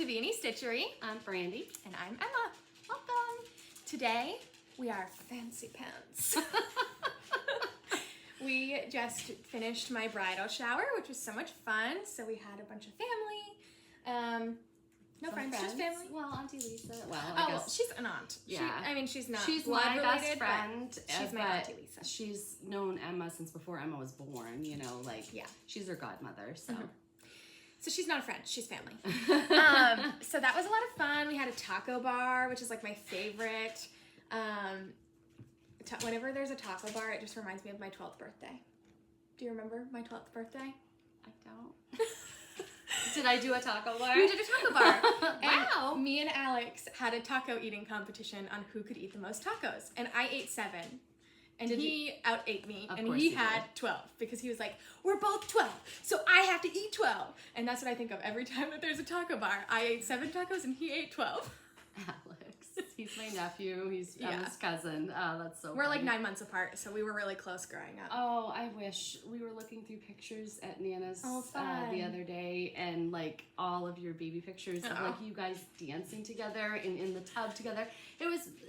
to V&E Stitchery. I'm Brandy. And I'm Emma. Welcome. Today, we are fancy pants. We just finished my bridal shower, which was so much fun. So we had a bunch of family. No friends, just family. Well, Auntie Lisa. Well, I guess. Well, she's an aunt. She's not she's blood my related, best friend. She's my Auntie Lisa. She's known Emma since before Emma was born, you know, like, yeah. She's her godmother, so. Mm-hmm. So she's not a friend, she's family. So that was a lot of fun. We had a taco bar, which is like my favorite. Whenever there's a taco bar, it just reminds me of my 12th birthday. Do you remember my 12th birthday? I don't. Did I do a taco bar? You did a taco bar. Wow. And me and Alex had a taco eating competition on who could eat the most tacos. And I ate 7. And he out-ate me. And he had 12 because he was like, we're both 12, so I have to eat 12. And that's what I think of every time that there's a taco bar. I ate 7 tacos and he ate 12. Alex. He's my nephew. He's Emma's cousin. Oh, that's so We're funny. like 9 months apart, so we were really close growing up. Oh, I wish. We were looking through pictures at Nana's the other day, and like all of your baby pictures of like you guys dancing together and in the tub together.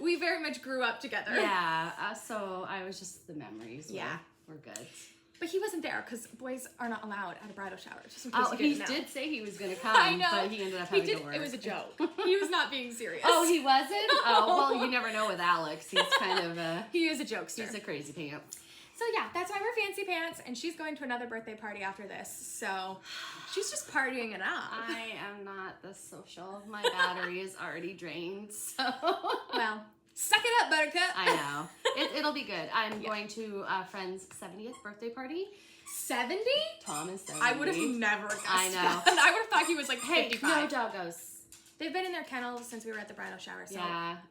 We very much grew up together. Yeah, so I was just the memories. Were good. But he wasn't there because boys are not allowed at a bridal shower. Just in case you didn't know. Did say he was going to come, I know. But he ended up having to work. It was a joke. He was not being serious. Oh, he wasn't? No. Oh, well, you never know with Alex. He's kind of he is a jokester. He's a crazy pants. So yeah, that's why we're fancy pants, and she's going to another birthday party after this. So she's just partying it up. I am not this social. My battery is already drained. So well. Suck it up, Buttercup. I know. It'll be good. I'm going to a friend's 70th birthday party. 70? Tom is 70. I would have never guessed I know. that. I would have thought he was like 55. No doggos. They've been in their kennels since we were at the bridal shower, so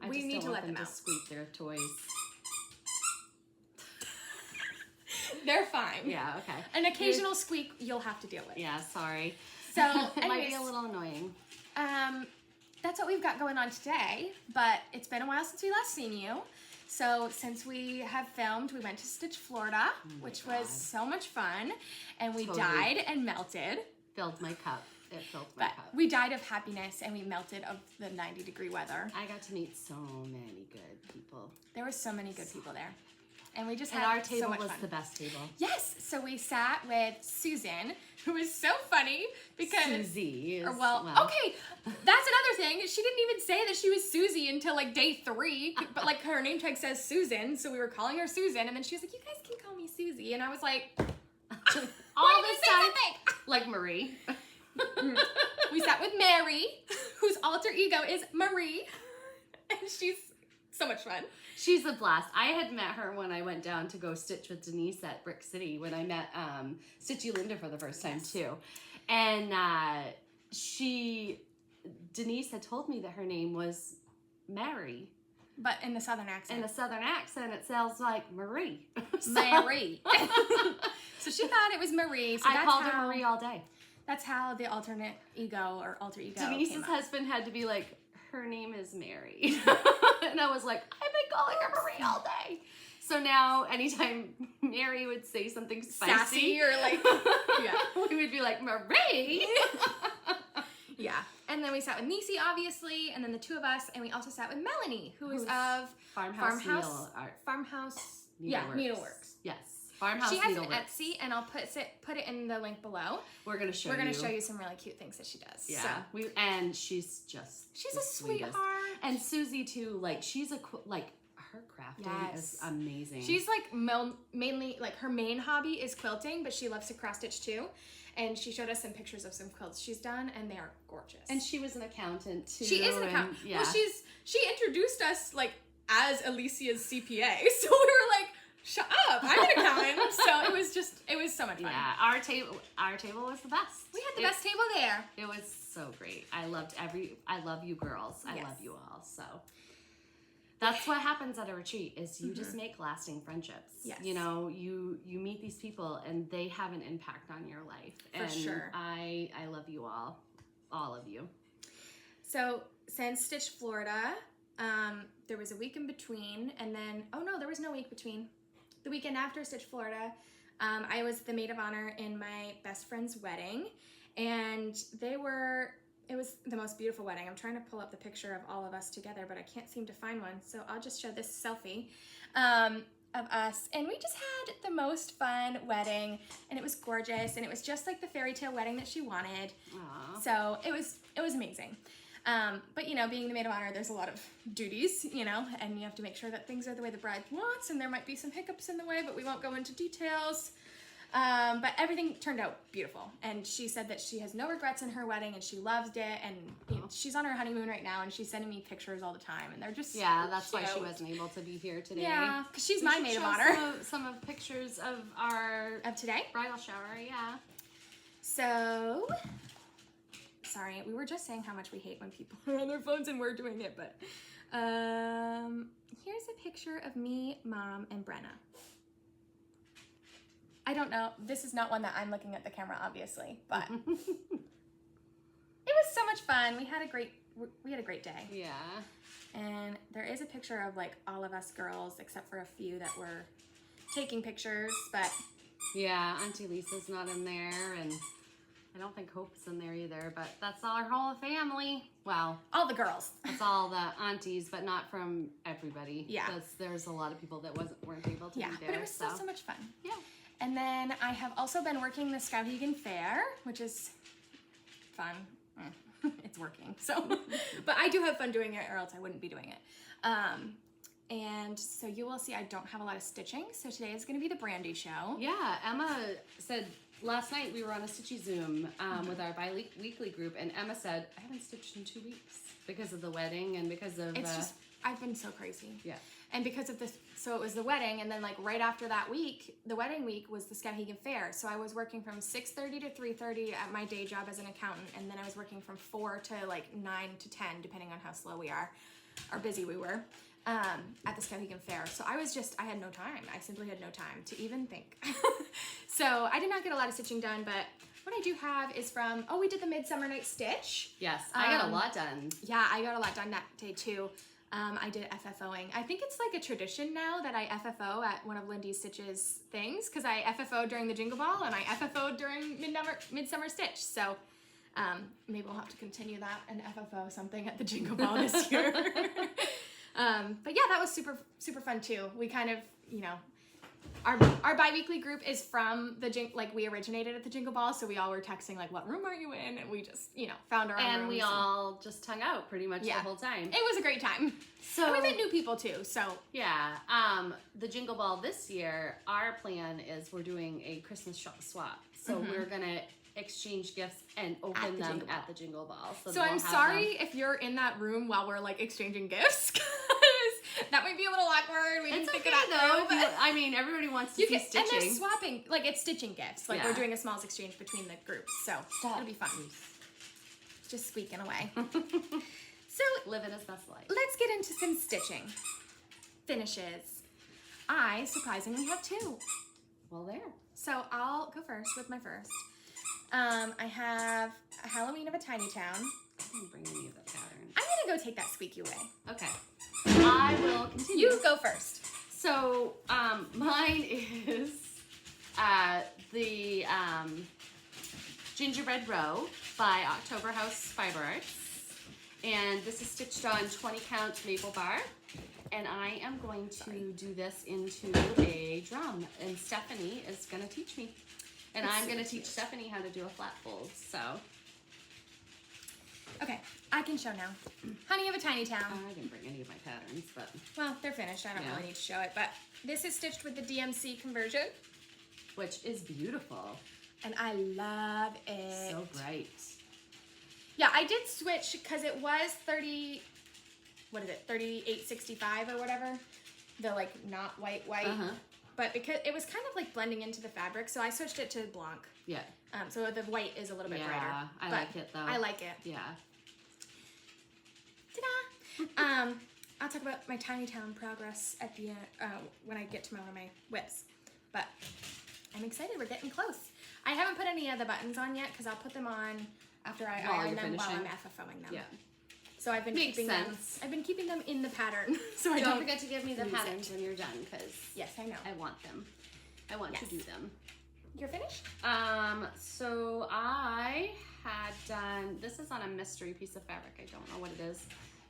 we need to let them out. To squeak their toys. They're fine. Yeah, okay. An occasional squeak you'll have to deal with. Yeah, sorry. So, it might be a little annoying. That's what we've got going on today, but it's been a while since we last seen you. So since we have filmed, we went to Stitch, Florida, which was so much fun, and we died and melted. Filled my cup. It filled my cup. We died of happiness and we melted of the 90-degree weather. I got to meet so many good people. There were so many good people there. And we just had our table so much was fun. The best table. Yes, so we sat with Susan, who was so funny because Susie is, okay, that's another thing. She didn't even say that she was Susie until like day 3, but like her name tag says Susan, so we were calling her Susan, and then she was like, "You guys can call me Susie," and I was like, all this time, like Marie. We sat with Mary, whose alter ego is Marie, and she's so much fun. She's a blast. I had met her when I went down to go stitch with Denise at Brick City when I met Stitchy Linda for the first time too. And Denise had told me that her name was Mary. But in the southern accent. In the southern accent, it sounds like Marie. Mary. So she thought it was Marie. So I called her Marie all day. That's how the alternate ego or alter ego Denise's husband had to be like, her name is Mary. And I was like, I've been calling her Marie all day. So now anytime Mary would say something spicy sassy or like, we would be like, Marie. Yeah. And then we sat with Nisi, obviously, and then the two of us, and we also sat with Melanie, who's of Farmhouse Needleworks. Yes. Farmhouse She has Needleworks. an Etsy, and I'll put it in the link below. We're gonna show you some really cute things that she does. Yeah, so. and she's a sweetheart. And Susie too. Like she's her crafting is amazing. She's like mainly like her main hobby is quilting, but she loves to cross stitch too. And she showed us some pictures of some quilts she's done, and they are gorgeous. And she was an accountant too. She is an accountant. Yeah. Well, she introduced us like as Alicia's CPA, so we were like, shut up, I'm an accountant. So it was so much fun. Yeah, our table was the best. We had the best table there. It was so great. I love you girls. I love you all. So that's what happens at a retreat is you just make lasting friendships. Yes. You know, you meet these people and they have an impact on your life. For sure. I love you all of you. So since Stitch Florida, there was a week in between, and then, there was no week between. The weekend after Stitch Florida, I was the maid of honor in my best friend's wedding, and they were it was the most beautiful wedding. I'm trying to pull up the picture of all of us together, but I can't seem to find one. So I'll just show this selfie of us. And we just had the most fun wedding, and it was gorgeous. And it was just like the fairy tale wedding that she wanted. Aww. So it was amazing. But you know, being the maid of honor, there's a lot of duties, you know, and you have to make sure that things are the way the bride wants, and there might be some hiccups in the way, but we won't go into details. But everything turned out beautiful, and she said that she has no regrets in her wedding, and she loved it, and you know, she's on her honeymoon right now, and she's sending me pictures all the time, and they're just that's why she wasn't able to be here today. Yeah, because she's my maid of honor. Some of pictures of our today bridal shower. Yeah. So, sorry, we were just saying how much we hate when people are on their phones and we're doing it, but here's a picture of me, Mom, and Brenna. I don't know. This is not one that I'm looking at the camera, obviously, but it was so much fun. We had a great day. Yeah. And there is a picture of like all of us girls, except for a few that were taking pictures, but yeah, Auntie Lisa's not in there, and I don't think Hope's in there either, but that's our whole family. Well, all the girls. That's all the aunties, but not from everybody. Yeah. There's a lot of people that weren't able to be there. But it was still so much fun. Yeah. And then I have also been working the Skowhegan Fair, which is fun. It's working. So, but I do have fun doing it, or else I wouldn't be doing it. And so you will see I don't have a lot of stitching. So today is going to be the Brandy show. Yeah, Emma said last night we were on a Stitchy Zoom with our bi-weekly group, and Emma said, I haven't stitched in 2 weeks because of the wedding and because of... It's just, I've been so crazy. Yeah. And because of this, so it was the wedding, and then like right after that week, the wedding week was the Skowhegan Fair. So I was working from 6:30 to 3:30 at my day job as an accountant, and then I was working from 4 to like 9 to 10, depending on how slow we are, or busy we were, at the Skowhegan Fair. So I had no time. I simply had no time to even think. So I did not get a lot of stitching done, but what I do have is from, we did the Midsummer Night Stitch. Yes, I got a lot done. Yeah, I got a lot done that day too. I did FFOing. I think it's like a tradition now that I FFO at one of Lindy's Stitch's things, because I FFO during the Jingle Ball and I FFO during Midsummer Stitch. So maybe we'll have to continue that and FFO something at the Jingle Ball this year. But yeah, that was super, super fun too. We kind of, you know, our bi-weekly group is from we originated at the Jingle Ball, so we all were texting like, what room are you in? And we just, you know, found our own rooms. And we all just hung out pretty much the whole time. It was a great time. So and we met new people too, so. Yeah, the Jingle Ball this year, our plan is we're doing a Christmas swap. So we're gonna exchange gifts and open them at the Jingle Ball. So I'm sorry if you're in that room while we're like exchanging gifts. That might be a little awkward. We didn't think it out though. I mean, everybody wants to see stitching. And they're swapping, like it's stitching gifts. Like we're doing a smalls exchange between the groups. So it'll be fun. Just squeaking away. So living his best life. Let's get into some stitching. Finishes. I surprisingly have 2. Well, there. So I'll go first with my first. I have a Halloween of a Tiny Town. I didn't bring any of the patterns. I'm gonna go take that squeaky away. Okay. I will continue. You go first. So, mine is the Gingerbread Row by October House Fiber Arts. And this is stitched on 20 count maple bar. And I am going to do this into a drum. And Stephanie is going to teach me. And I'm going to teach Stephanie how to do a flat fold. So... Okay, I can show now. Honey of a Tiny Town. I didn't bring any of my patterns, but... Well, they're finished. I don't really need to show it, but this is stitched with the DMC conversion. Which is beautiful. And I love it. So bright. Yeah, I did switch because it was 3865 or whatever. The like not white. But because it was kind of like blending into the fabric, so I switched it to Blanc. Yeah. So the white is a little bit brighter. Yeah, I like it though. I like it. Yeah. Ta-da! I'll talk about my Tiny Town progress at the end when I get to one of my whips. But I'm excited. We're getting close. I haven't put any of the buttons on yet because I'll put them on after I iron them while I'm FFOing them. Yeah. So I've been keeping them. I've been keeping them in the pattern. So don't forget to give me the patterns when you're done, because yes, I know. I want them. I want to do them. your finish? So I had done, this is on a mystery piece of fabric. I don't know what it is.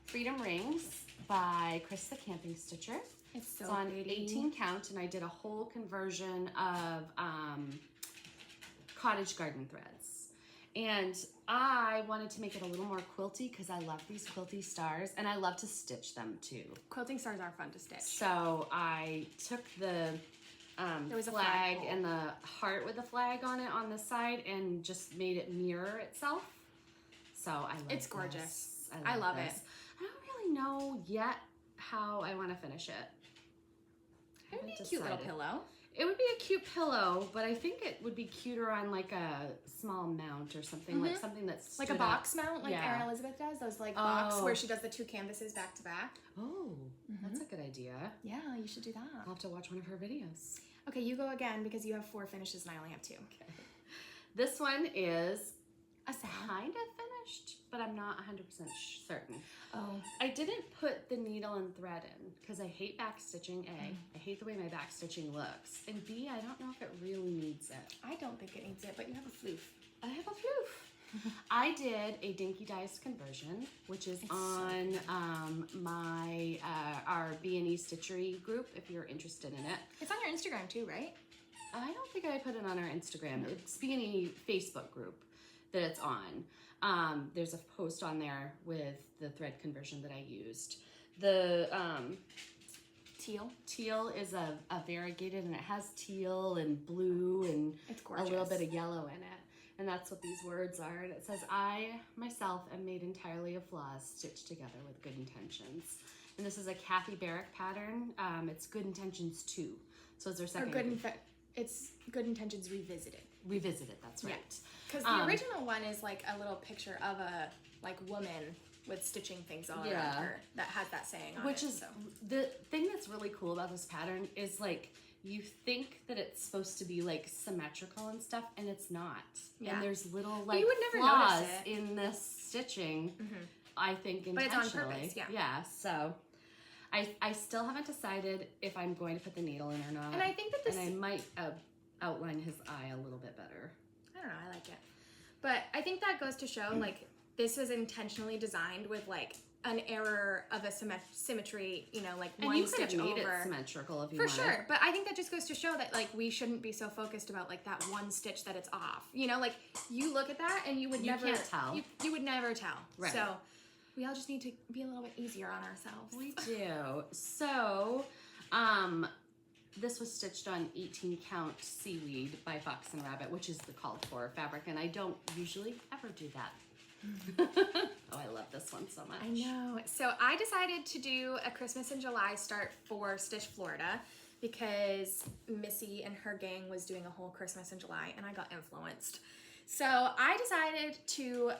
Freedom Rings by Chris the Camping Stitcher. It's so It's on pretty. 18 count, and I did a whole conversion of cottage garden threads. And I wanted to make it a little more quilty because I love these quilty stars, and I love to stitch them too. Quilting stars are fun to stitch. So I took the there was flag a flag and the heart with the flag on it on the side and just made it mirror itself. So I love It's gorgeous. This. I love this. it. I don't really know yet how I want to finish it. It would be a cute little pillow. It would be a cute pillow, but I think it would be cuter on like a small mount or something, like something that's like a box mount, like Erin Elizabeth does. Those like box where she does the 2 canvases back to back. Oh, that's a good idea. Yeah, you should do that. I'll have to watch one of her videos. Okay, you go again because you have 4 finishes and I only have 2. Okay. This one is A sad. kind of finished, but I'm not 100% certain. Oh. I didn't put the needle and thread in because I hate back stitching, A. I hate the way my back stitching looks. And B, I don't know if it really needs it. I don't think it needs it, but you have a floof. I have a floof. I did a Dinky Dice conversion, which is on my our B&E Stitchery group if you're interested in it. It's on your Instagram too, right? I don't think I put it on our Instagram. It's B&E Facebook group that it's on. There's a post on there with the thread conversion that I used. The teal is a variegated, and it has teal and blue and it's gorgeous. A little bit of yellow in it. And that's what these words are. And it says, I myself am made entirely of flaws stitched together with good intentions. And this is a Kathy Barrick pattern. It's Good Intentions 2. So it's their second. It's Good Intentions Revisited. Revisited, that's right. Because the original one is like a little picture of a woman with stitching things all around her that had that saying on it. Which is the thing that's really cool about this pattern is like you think that it's supposed to be like symmetrical and stuff, and it's not. Yeah. And there's little like you would never flaws notice it. in this stitching. I think intentionally. But it's on purpose. Yeah. Yeah. So I still haven't decided if I'm going to put the needle in or not. And I think that this. And I might outline his eye a little bit better. I don't know. I like it. But I think that goes to show like this was intentionally designed with like an error of a symmetry, you know, like one stitch over. And you could have made it symmetrical if you wanted. For sure, but I think that just goes to show that like we shouldn't be so focused about like that one stitch that it's off. You know, like you look at that and you would never can't tell. You would never tell. Right. So we all just need to be a little bit easier on ourselves. We do. So, this was stitched on 18 count seaweed by Fox and Rabbit, which is the called for fabric, and I don't usually ever do that. Oh, I love this one so much. I know. So I decided to do a Christmas in July start for Stitch Florida because Missy and her gang was doing a whole Christmas in July and I got influenced. So I decided to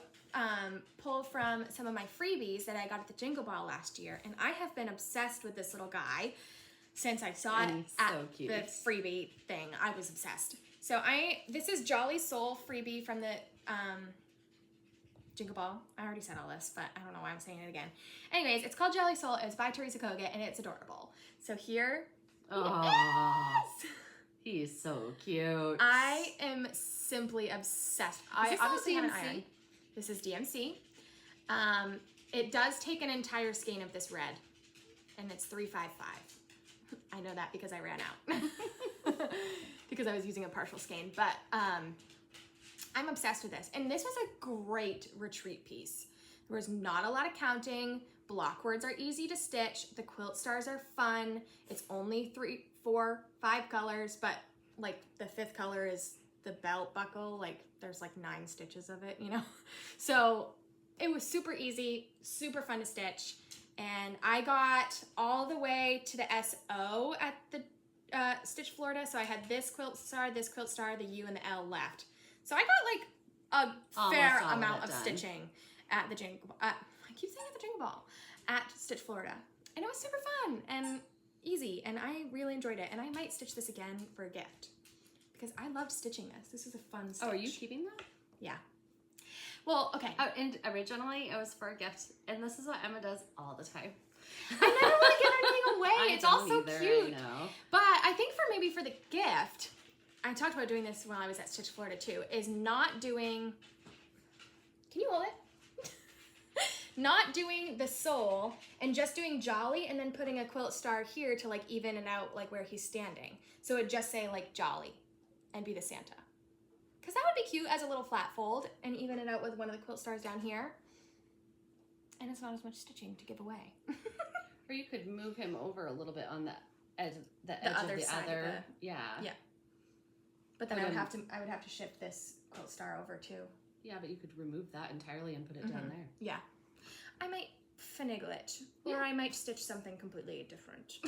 pull from some of my freebies that I got at the Jingle Ball last year, and I have been obsessed with this little guy since I saw it at the freebie thing. I was obsessed. So this is Jolly Soul freebie from the Jingle Ball. I already said all this, but I don't know why I'm saying it again. Anyways, it's called Jolly Soul. It's by Teresa Koga, and it's adorable. So here he is. He is so cute. I am simply obsessed. I obviously have an iron. This is DMC. It does take an entire skein of this red, and it's 355. I know that because I ran out because I was using a partial skein, but I'm obsessed with this. And this was a great retreat piece. There was not a lot of counting. Block words are easy to stitch. The quilt stars are fun. It's only 3, 4, 5 colors, but like the 5th color is the belt buckle. Like there's like 9 stitches of it, you know? So it was super easy, super fun to stitch. And I got all the way to the SO at the Stitch Florida. So I had this quilt star, the U, and the L left. So I got like a fair amount of stitching at the Jingle Ball. I keep saying at the Jingle Ball. At Stitch Florida. And it was super fun and easy. And I really enjoyed it. And I might stitch this again for a gift. Because I loved stitching this. This is a fun stitch. Oh, are you keeping that? Yeah. Well, okay. Oh, and originally it was for a gift. And this is what Emma does all the time. I never want to give anything away. It's all so cute. I know. But I think for the gift, I talked about doing this while I was at Stitch Florida too, is not doing, can you hold it? Not doing the sole and just doing Jolly and then putting a quilt star here to like even it out like where he's standing. So it'd just say like Jolly and be the Santa. Because that would be cute as a little flat fold and even it out with one of the quilt stars down here. And it's not as much stitching to give away. Or you could move him over a little bit on the edge of the other side. Yeah. Yeah. But then I would have to shift this quilt star over too. Yeah, but you could remove that entirely and put it down there. Yeah. I might finagle it. Or I might stitch something completely different.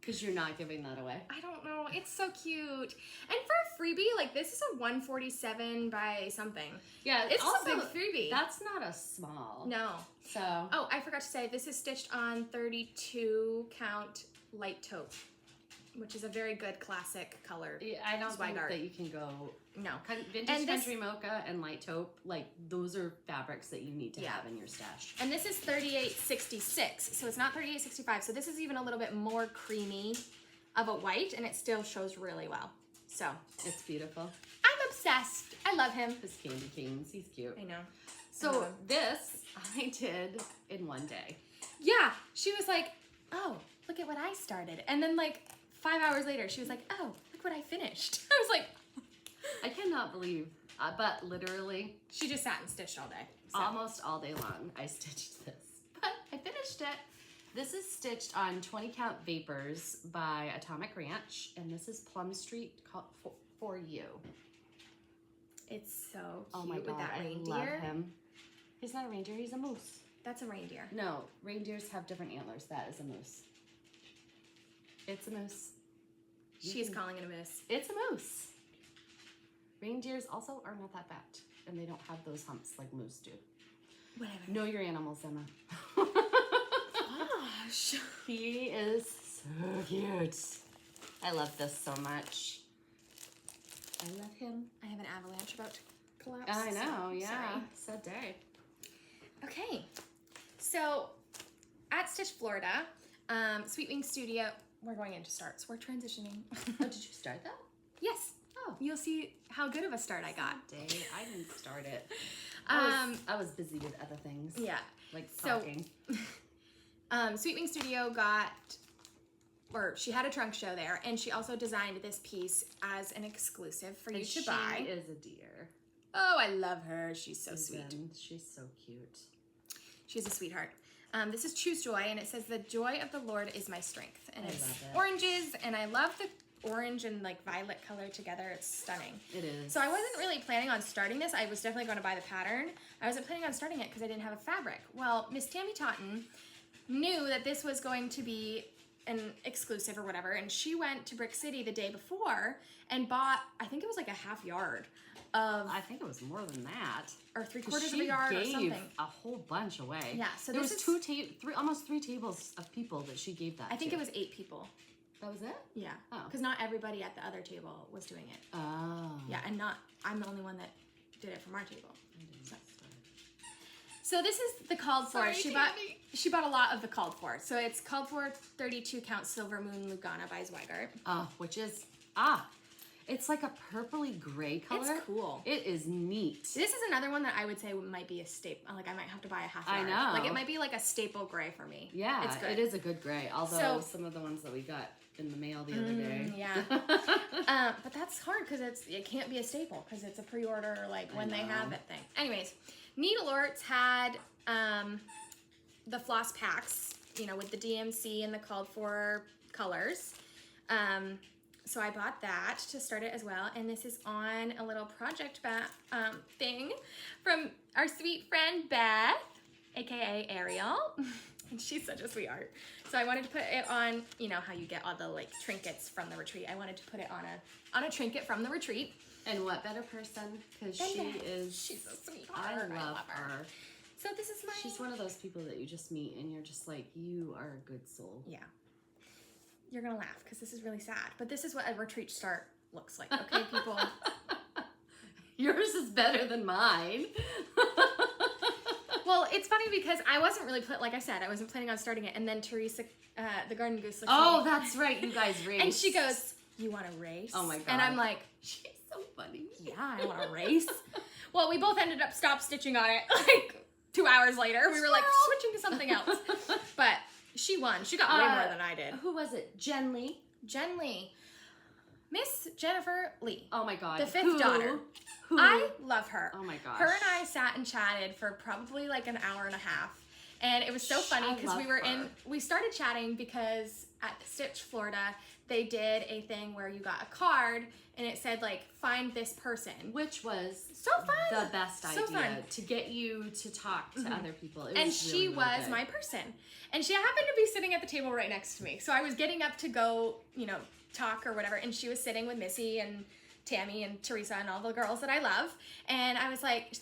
Because you're not giving that away. I don't know. It's so cute. And for a freebie, like this is a 147 by something. Yeah, it's also a big freebie. That's not a small. No. So. Oh, I forgot to say, this is stitched on 32 count light taupe, which is a very good classic color. Yeah, I don't think that you can go. No. Vintage country mocha and light taupe, like those are fabrics that you need to have in your stash. And this is 3866, so it's not 3865. So this is even a little bit more creamy of a white, and it still shows really well. So it's beautiful. I'm obsessed. I love him. His candy canes, he's cute. I know. So this I did in one day. Yeah, she was like, "Oh, look at what I started," and then like 5 hours later, she was like, "Oh, look what I finished." I was like. I cannot believe, but literally. She just sat and stitched all day. So. Almost all day long, I stitched this. But I finished it. This is stitched on 20 Count Vapors by Atomic Ranch, and this is Plum Street for You. It's so cute. Oh my God, with that reindeer. I love him. He's not a reindeer, he's a moose. That's a reindeer. No, reindeers have different antlers. That is a moose. It's a moose. She's calling it a moose. It's a moose. Reindeers also are not that fat, and they don't have those humps like moose do. Whatever. Know your animals, Emma. Gosh. He is so cute. I love this so much. I love him. I have an avalanche about to collapse. I know, so yeah. Sad day. Okay. So, at Stitch Florida, Sweet Wing Studio, we're going into starts. We're transitioning. Oh, did you start that? Yes. Oh. You'll see how good of a start I got. Day. I didn't start it. I was busy with other things. Yeah. Like talking. So, Sweet Wing Studio she had a trunk show there, and she also designed this piece as an exclusive for you to buy. She is a dear. Oh, I love her. She's so sweet. She's so cute. She's a sweetheart. This is Choose Joy, and it says, "The joy of the Lord is my strength." And it's love it. oranges, and I love the orange and like violet color together. It's stunning. It is. So I wasn't really planning on starting this. I was definitely going to buy the pattern. I wasn't planning on starting it because I didn't have a fabric. Well, Miss Tammy Totten knew that this was going to be an exclusive or whatever, and she went to Brick City the day before and bought, I think it was like a half yard of... I think it was more than that. Or 3/4 of a yard or something. She gave a whole bunch away. Yeah, so there this was almost 3 tables of people that she gave that I think it was 8 people. That was it? Yeah. Oh. Because not everybody at the other table was doing it. Oh. Yeah, and I'm the only one that did it from our table. So this is the called for. She bought a lot of the called for. So it's called for 32 count Silver Moon Lugana by Zweigart. Which is it's like a purpley gray color. It's cool. It is neat. This is another one that I would say might be a staple. Like I might have to buy a half yard. I know. Like it might be like a staple gray for me. Yeah, it's good. It is a good gray. Although some of the ones that we got in the mail the other day. Yeah. But that's hard because it can't be a staple because it's a pre-order like when they have it thing. Anyways, Needle Arts had the floss packs, with the DMC and the called for colors. So I bought that to start it as well. And this is on a little project thing from our sweet friend Beth, aka Ariel. And she's such a sweetheart. So I wanted to put it on, how you get all the like trinkets from the retreat. I wanted to put it on a trinket from the retreat. And what better person? Because she's a sweetheart. I love her. So this is She's one of those people that you just meet and you're just like, you are a good soul. Yeah. You're gonna laugh because this is really sad. But this is what a retreat start looks like. Okay, people. Yours is better than mine. Well, it's funny because I wasn't really, like I said, I wasn't planning on starting it. And then Teresa, the garden goose, looks at me. That's right. You guys raced. And she goes, you want to race? Oh my God. And I'm like, she's so funny. Yeah, I want to race. Well, we both ended up stop stitching on it like 2 hours later. We were like switching to something else. But she won. She got way more than I did. Who was it? Jen Lee? Jen Lee. Miss Jennifer Lee. Oh my God. The fifth daughter. Who? I love her. Oh my gosh. Her and I sat and chatted for probably like an hour and a half. And it was so funny because we started chatting because at Stitch Florida, they did a thing where you got a card and it said like, find this person. Which was so fun. The best idea to get you to talk to other people. And she was my person. And she happened to be sitting at the table right next to me. So I was getting up to go, you know, talk or whatever. And she was sitting with Missy and Tammy and Teresa and all the girls that I love. And I was like,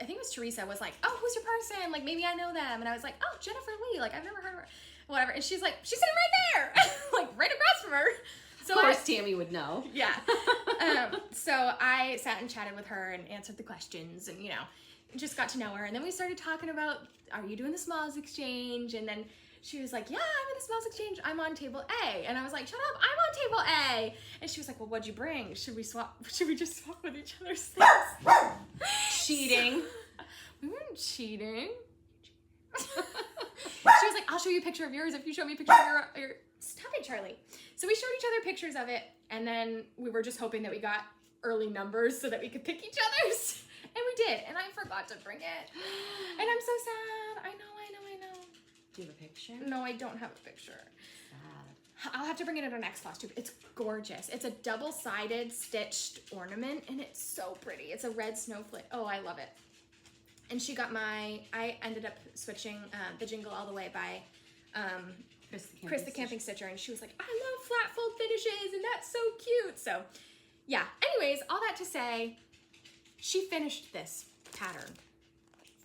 I think it was Teresa was like, oh, who's your person? Like, maybe I know them. And I was like, oh, Jennifer Lee. Like, I've never heard of her. Whatever. And she's like, she's sitting right there. Like, right across from her. So of course, Tammy would know. Yeah. So I sat and chatted with her and answered the questions and, you know, just got to know her. And then we started talking about, are you doing the smalls exchange? And then she was like, yeah, I'm in the smalls exchange. I'm on table A. And I was like, shut up, I'm on table A. And she was like, well, what'd you bring? Should we just swap with each other's things? Cheating. We weren't cheating. She was like, I'll show you a picture of yours if you show me a picture of your... Stop it, Charlie. So we showed each other pictures of it, and then we were just hoping that we got early numbers so that we could pick each other's. And we did, and I forgot to bring it. And I'm so sad. I know. Do you have a picture? No, I don't have a picture. Sad. I'll have to bring it at our next Flosstube. It's gorgeous. It's a double-sided stitched ornament, and it's so pretty. It's a red snowflake. Oh, I love it. And she got I ended up switching the Jingle All the Way by Chris the Camping Stitcher, and she was like, I love flat fold finishes, and that's so cute. So, yeah. Anyways, all that to say, she finished this pattern.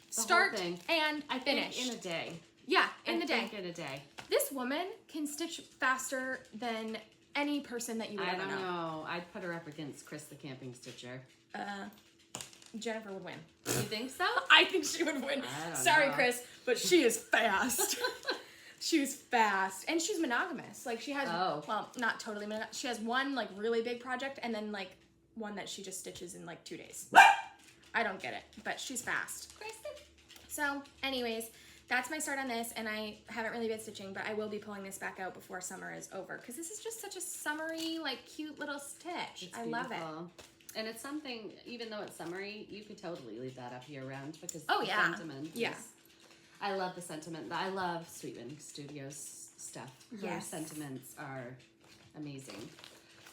Start and I finish. think in a day. Yeah, in a day. This woman can stitch faster than any person that you would ever know. I don't know. I'd put her up against Chris the Camping Stitcher. Jennifer would win. You think so? I think she would win. Sorry, Chris, but she is fast. She's fast. And she's monogamous. Like, she has, well, not totally monogamous. She has one, like, really big project and then, like, one that she just stitches in, like, 2 days. I don't get it, but she's fast. So, anyways, that's my start on this, and I haven't really been stitching, but I will be pulling this back out before summer is over, because this is just such a summery, like, cute little stitch. I love it. And it's something, even though it's summery, you could totally leave that up year round, because the sentiment is, I love the sentiment. I love Sweet Wing Studios stuff. Her sentiments are amazing.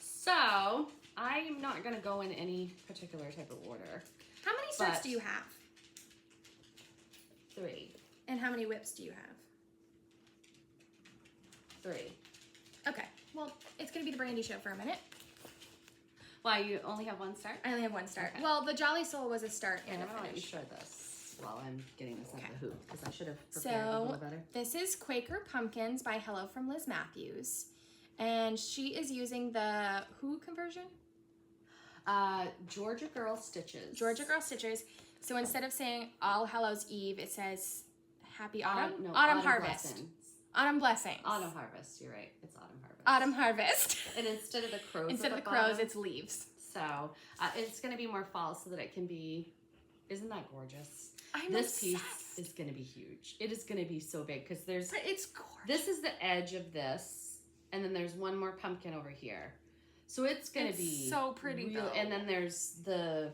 So, I'm not going to go in any particular type of order. How many starts do you have? 3. And how many whips do you have? 3. Okay. Well, it's going to be the Brandy show for a minute. Why, you only have 1 start? I only have 1 start. Okay. Well, the Jolly Soul was a start and a finish. I'm going to let you show this while I'm getting this out the hoop, because I should have prepared a little better. This is Quaker Pumpkins by Hello from Liz Matthews. And she is using the who conversion? Georgia Girl Stitches. Georgia Girl Stitches. So instead of saying All Hallows Eve, it says Happy Autumn? Autumn Harvest. Blessings. Autumn Blessings. Autumn Harvest. You're right. It's Autumn Harvest. Autumn Harvest. And instead of the crows, it's leaves. So it's going to be more fall so that it can be. Isn't that gorgeous? This piece is going to be huge. It is going to be so big because there's. But it's gorgeous. This is the edge of this, and then there's one more pumpkin over here. So it's going to be so pretty. Though. And then there's the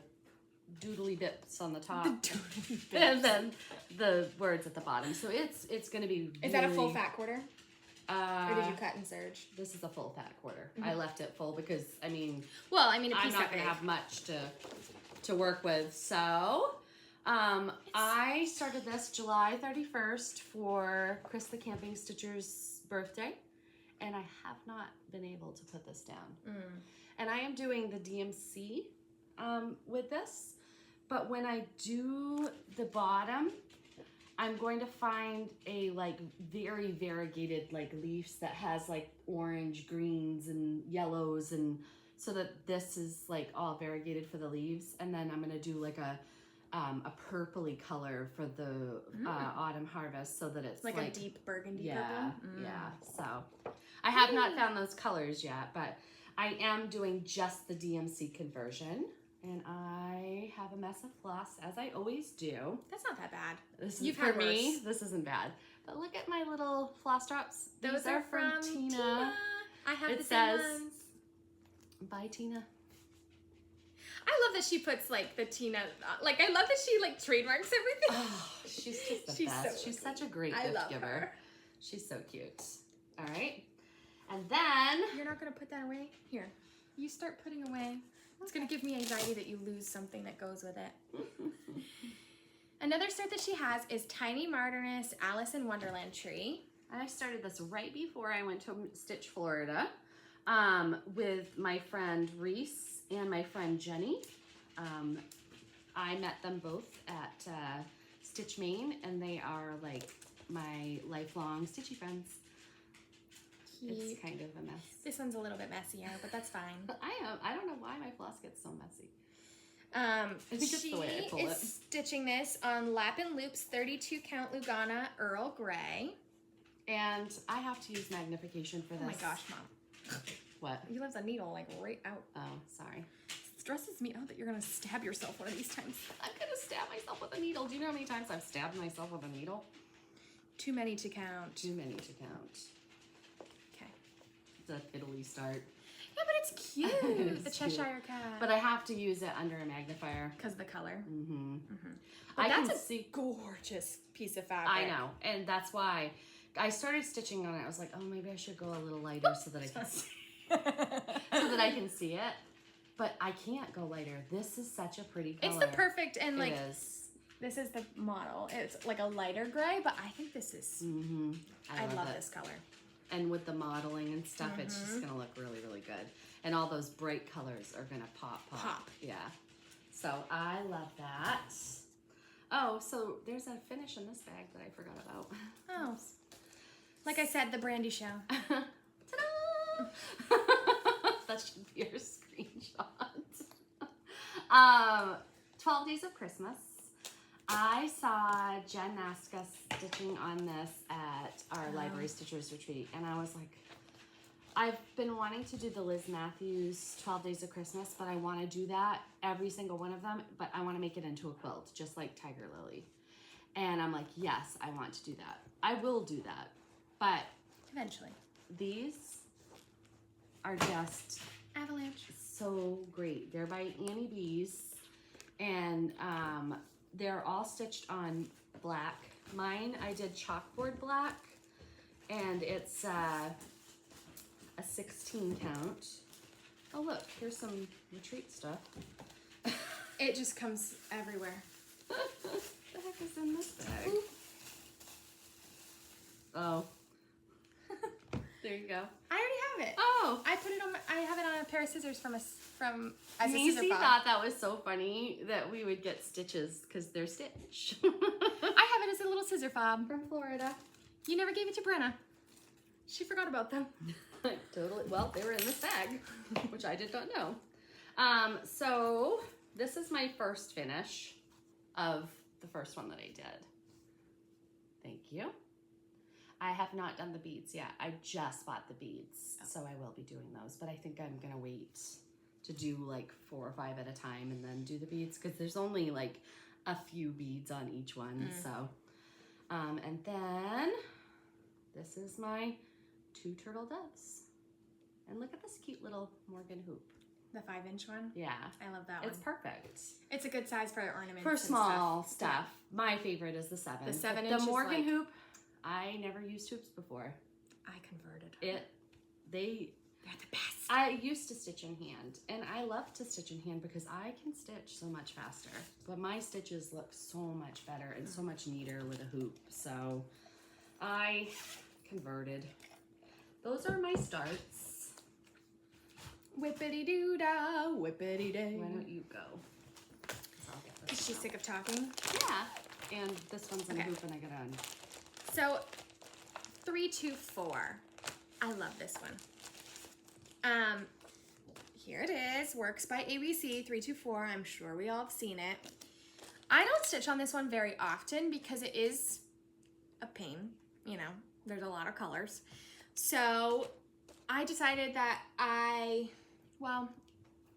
doodly bits on the top. The doodly bits. And then the words at the bottom. So it's going to be. Is that a full fat quarter? Or did you cut and serge? This is a full fat quarter. Mm-hmm. I left it full because a piece I'm not going to have much to work with. So I started this July 31st for Chris the Camping Stitcher's birthday, and I have not been able to put this down. And I am doing the DMC with this, but when I do the bottom, I'm going to find a very variegated leaves that has orange, greens, and yellows, and so that this is all variegated for the leaves. And then I'm gonna do a purpley color for the autumn harvest, so that it's a deep burgundy purple. Yeah. So I have not found those colors yet, but I am doing just the DMC conversion. And I have a mess of floss, as I always do. That's not that bad. This You've is, for had me, worse. this isn't bad. But look at my little floss drops. Those These are from Tina. I have It the same says, ones. Bye, Tina. I love that she puts like the Tina, like I love that she like trademarks everything. Oh, she's just the She's best. so She's such a great I gift love giver. her. She's so cute. All right. And then... You're not going to put that away? Here. You start putting away. It's going to give me anxiety that you lose something that goes with it. Another start that she has is Tiny Martinus Alice in Wonderland Tree. I started this right before I went to Stitch, Florida, with my friend Reese and my friend Jenny. I met them both at Stitch, Maine, and they are like my lifelong Stitchy friends. It's kind of a mess. This one's a little bit messier, but that's fine. I don't know why my floss gets so messy. I think it's the way I pull it. Stitching this on Lap and Loops 32 count Lugana Earl Grey. And I have to use magnification for this. Oh my gosh, Mom. What? You left the needle like right out. Oh, sorry. It stresses me out that you're gonna stab yourself one of these times. I'm gonna stab myself with a needle. Do you know how many times I've stabbed myself with a needle? Too many to count. Too many to count. Okay. It's a fiddly start. Yeah, but it's cute. It is the Cheshire Cat. But I have to use it under a magnifier. Because of the color. Mm-hmm. But I that's can a gorgeous piece of fabric. I know, and that's why I started stitching on it. I was like, oh, maybe I should go a little lighter so that I can see, so that I can see it. But I can't go lighter. This is such a pretty color. It's the perfect, and like, it is. This is the model. It's like a lighter gray, but I think this is, I love this color. And with the modeling and stuff, it's just gonna look really, really good. And all those bright colors are gonna pop. Yeah. So I love that. Oh, so there's a finish in this bag that I forgot about. Oh. Like I said, the Brandy show. Ta-da! That should be your screenshot. 12 Days of Christmas. I saw Jen Naska stitching on this at our Library Stitchers Retreat, and I was like, I've been wanting to do the Liz Matthews 12 Days of Christmas, but I want to do that, every single one of them, but I want to make it into a quilt, just like Tiger Lily. And I'm like, yes, I want to do that. I will do that. But Eventually. these are just Avalanche. so great. They're by Annie Bees, and they're all stitched on black. Mine, I did chalkboard black, and it's a 16 count. Oh look, here's some retreat stuff. It just comes everywhere. What the heck is in this bag? Oh. There you go. I already have it. Oh. I put it on. I have it on a pair of scissors from as a scissor Macy fob. thought that was so funny that we would get stitches because they're Stitch. I have it as a little scissor fob. From Florida. You never gave it to Brenna. She forgot about them. Totally. Well, they were in this bag, which I did not know. So this is my first finish of the first one that I did. Thank you. I have not done the beads yet. I just bought the beads, so I will be doing those. But I think I'm gonna wait to do like 4 or 5 at a time and then do the beads because there's only like a few beads on each one. So, and then this is my 2 turtle doves. And look at this cute little Morgan hoop. The 5-inch one? Yeah. I love that one. It's perfect. It's a good size for ornaments. For and small stuff. My favorite is the 7. The 7 The inch is Morgan like- hoop, I never used hoops before. I converted. They're They're the best. I used to stitch in hand, and I love to stitch in hand because I can stitch so much faster. But my stitches look so much better and so much neater with a hoop. So I converted. Those are my starts. Whippity-doo-dah, whippity-day. Why don't you go? 'Cause I'll get this Is she out. sick of talking? Yeah. And this one's in Okay. hoop and I got on. So, 324. I love this one. Here it is. Works by ABC 324. I'm sure we all have seen it. I don't stitch on this one very often because it is a pain. You know, there's a lot of colors. So I decided that I well,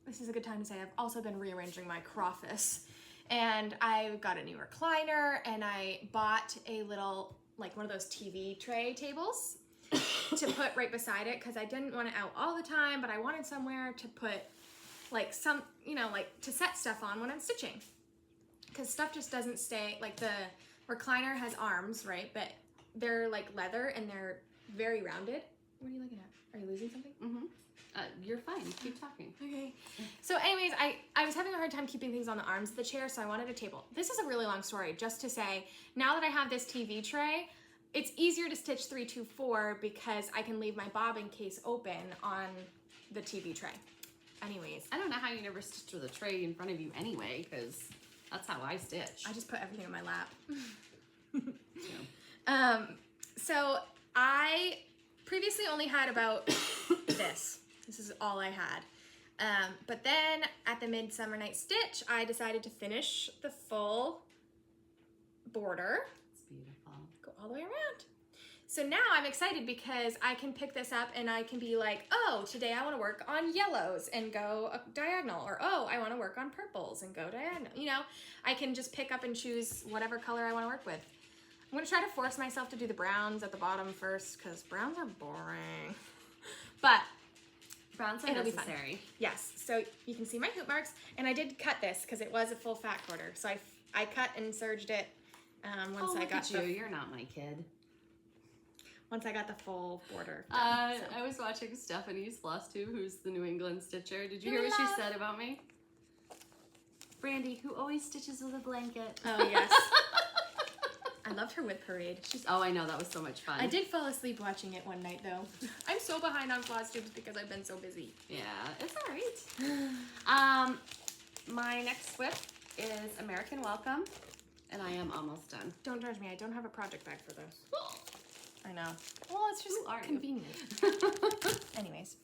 this is a good time to say I've also been rearranging my crawfish. And I got a new recliner, and I bought a little, like one of those TV tray tables to put right beside it, because I didn't want it out all the time, but I wanted somewhere to put like some, you know, like to set stuff on when I'm stitching. Because stuff just doesn't stay, like the recliner has arms, right? But they're like leather and they're very rounded. What are you looking at? Are you losing something? Mm-hmm. You're fine. Keep talking. Okay. So anyways, I was having a hard time keeping things on the arms of the chair, so I wanted a table. This is a really long story, just to say, now that I have this TV tray, it's easier to stitch 3-2-4 because I can leave my bobbin case open on the TV tray. Anyways. I don't know how you never stitched with a tray in front of you anyway, because that's how I stitch. I just put everything in my lap. Yeah. So I previously only had about this. This is all I had. But then at the Midsummer Night's Stitch, I decided to finish the full border. It's beautiful. Go all the way around. So now I'm excited because I can pick this up and I can be like, oh, today I want to work on yellows and go diagonal. Or, oh, I want to work on purples and go diagonal. You know, I can just pick up and choose whatever color I want to work with. I'm going to try to force myself to do the browns at the bottom first because browns are boring. But browns are necessary. Yes, so you can see my hoop marks, and I did cut this because it was a full fat quarter. So I cut and serged it once I got you. You're not my kid. Once I got the full border done, I was watching Stephanie's Flosstube, who's the New England stitcher. Did you hear what she said about me? Brandy, who always stitches with a blanket. Oh, yes. I loved her whip parade. Oh, I know. That was so much fun. I did fall asleep watching it one night, though. I'm so behind on Flosstubes because I've been so busy. Yeah, it's all right. My next whip is American Welcome, and I am almost done. Don't judge me. I don't have a project bag for this. I know. Well, it's just convenient. Anyways.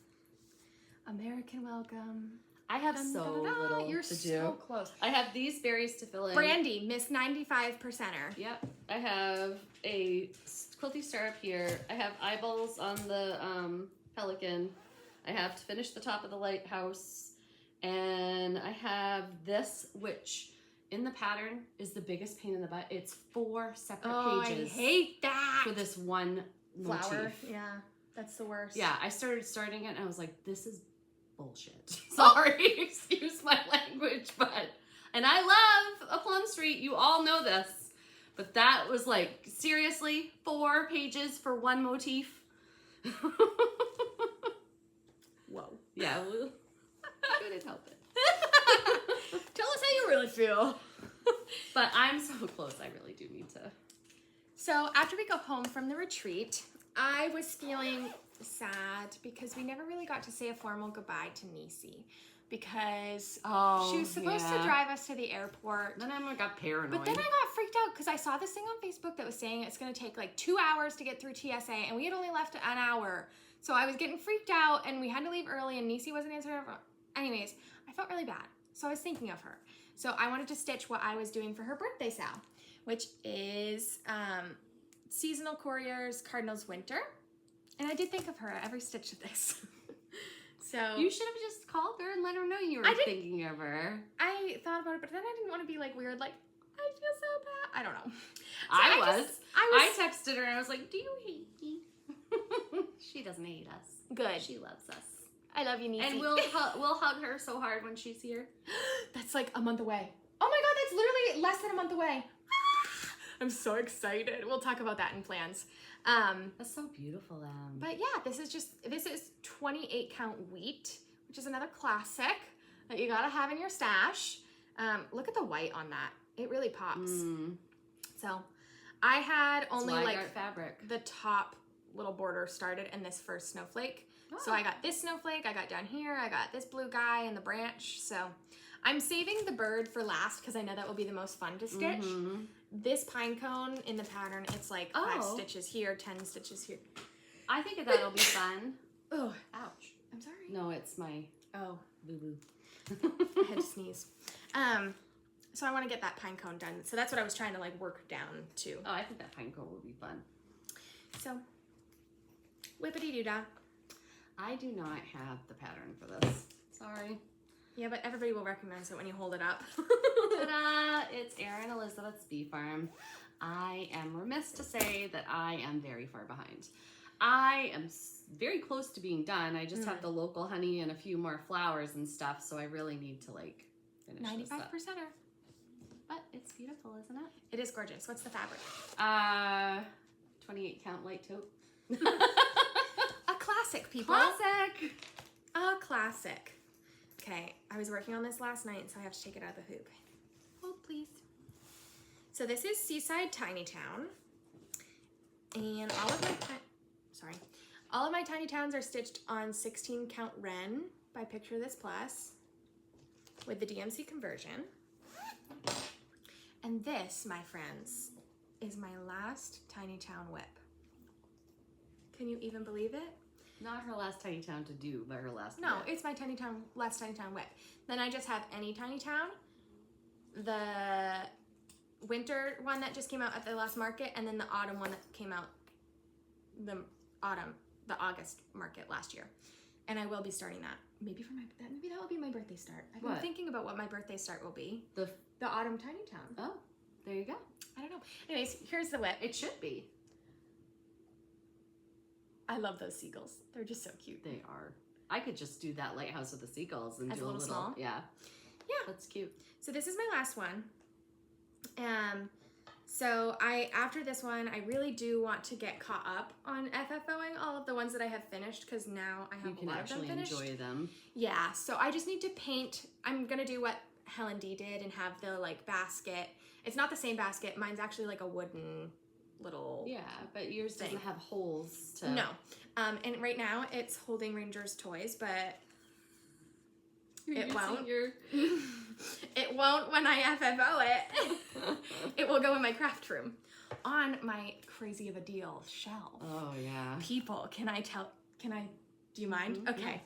American Welcome. I have little You're to so do. close. I have these berries to fill in. Brandy, Miss 95%er. Yep. I have a quilty star up here. I have eyeballs on the pelican. I have to finish the top of the lighthouse. And I have this, which in the pattern is the biggest pain in the butt. It's 4 separate pages. I hate that. For this one flower. motif. Yeah, that's the worst. Yeah, I starting it and I was like, this is bullshit. Sorry, excuse my language, and I love A Plum Street. You all know this. But that was like, seriously, 4 pages for one motif. Whoa. Yeah, well, couldn't help it. Tell us how you really feel. But I'm so close, I really do need to. So after we go home from the retreat, I was feeling sad because we never really got to say a formal goodbye to Niecy because she was supposed to drive us to the airport. Then I got paranoid. But then I got freaked out because I saw this thing on Facebook that was saying it's going to take like 2 hours to get through TSA, and we had only left an hour. So I was getting freaked out, and we had to leave early, and Niecy wasn't answering her phone. Anyways, I felt really bad. So I was thinking of her. So I wanted to stitch what I was doing for her birthday sal, which is Seasonal Couriers Cardinals Winter. And I did think of her at every stitch of this. So you should have just called her and let her know you were thinking of her. I thought about it, but then I didn't want to be like weird, like, I feel so bad. I don't know. So I texted her and I was like, do you hate me? She doesn't hate us. Good. She loves us. I love you, Niecy. And we'll hug her so hard when she's here. That's like a month away. Oh my god, that's literally less than a month away. I'm so excited. We'll talk about that in plans. That's so beautiful, But yeah, this is 28 count wheat, which is another classic that you gotta have in your stash. Look at the white on that. It really pops. So I had only like fabric. The top little border started and this first snowflake. Oh. So I got this snowflake, I got down here, I got this blue guy and the branch. So I'm saving the bird for last because I know that will be the most fun to stitch. This pine cone in the pattern, it's like 5 stitches here, 10 stitches here. I think that'll be fun. Oh, ouch. I'm sorry. No, it's my boo-boo. I had to sneeze. So I want to get that pine cone done. So that's what I was trying to like work down to. Oh, I think that pine cone would be fun. So, whippity-doo-dah. I do not have the pattern for this. Sorry. Yeah, but everybody will recognize it when you hold it up. Ta-da! It's Erin Elizabeth's Bee Farm. I am remiss to say that I am very far behind. I am very close to being done. I just have the local honey and a few more flowers and stuff, so I really need to like finish 95%er. this up. But it's beautiful, isn't it? It is gorgeous. What's the fabric? 28 count light taupe. A classic, people. Classic! A classic. Okay, I was working on this last night, so I have to take it out of the hoop. Hold, please. So this is Seaside Tiny Town. And all of my tiny towns are stitched on 16 count Ren by Picture This Plus with the DMC conversion. And this, my friends, is my last Tiny Town whip. Can you even believe it? Not her last tiny town to do, but her last No, whip. it's my last Tiny Town whip. Then I just have any Tiny Town, the winter one that just came out at the last market, and then the autumn one that came out the August market last year. And I will be starting that. Maybe that will be my birthday start. I've been thinking about what my birthday start will be. The autumn Tiny Town. Oh, there you go. I don't know. Anyways, here's the whip. It should be. I love those seagulls. They're just so cute. They are. I could just do that lighthouse with the seagulls and As do a little small? Yeah. Yeah. That's cute. So this is my last one. So after this one, I really do want to get caught up on FFOing all of the ones that I have finished, because now I have a lot of them finished. You can actually enjoy them. Yeah, so I just need to paint. I'm gonna do what Helen D did and have the like basket. It's not the same basket. Mine's actually like a wooden little but yours doesn't have holes to... No. And right now it's holding Ranger's toys, but it won't. It won't when I FFO it. It will go in my craft room on my crazy of a deal shelf. Oh, yeah. People, do you mind? Okay.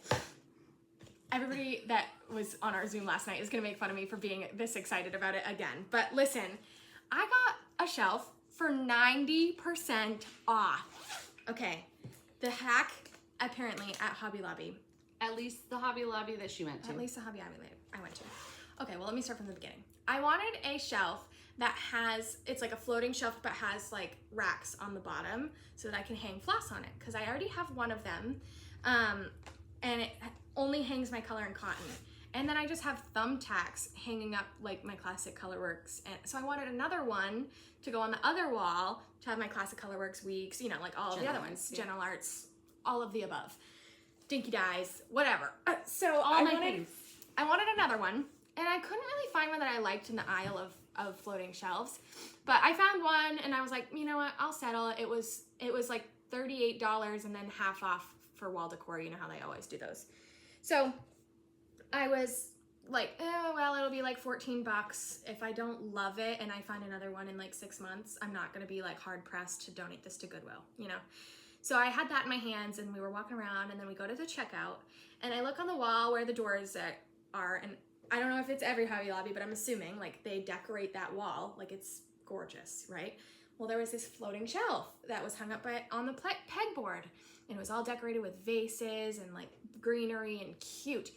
Everybody that was on our Zoom last night is going to make fun of me for being this excited about it again. But listen, I got a shelf for 90% off. Okay. The hack, apparently, at Hobby Lobby. At least the Hobby Lobby that she went to. At least the Hobby Lobby I went to. Okay, well, let me start from the beginning. I wanted a shelf that it's like a floating shelf, but has like racks on the bottom so that I can hang floss on it, because I already have one of them, and it only hangs my color and cotton. And then I just have thumbtacks hanging up like my classic Colorworks. And so I wanted another one to go on the other wall to have my classic Colorworks weeks, like all of the other ones, General Arts, all of the above. Dinky Dyes, whatever. So I wanted another one, and I couldn't really find one that I liked in the aisle of floating shelves. But I found one, and I was like, you know what, I'll settle. It was like $38 and then half off for wall decor. You know how they always do those. So I was like, oh, well, it'll be like $14. If I don't love it and I find another one in like 6 months, I'm not gonna be like hard pressed to donate this to Goodwill, So I had that in my hands, and we were walking around, and then we go to the checkout, and I look on the wall where the doors are, and I don't know if it's every Hobby Lobby, but I'm assuming like they decorate that wall, like it's gorgeous, right? Well, there was this floating shelf that was hung up on the pegboard, and it was all decorated with vases and like greenery and cute.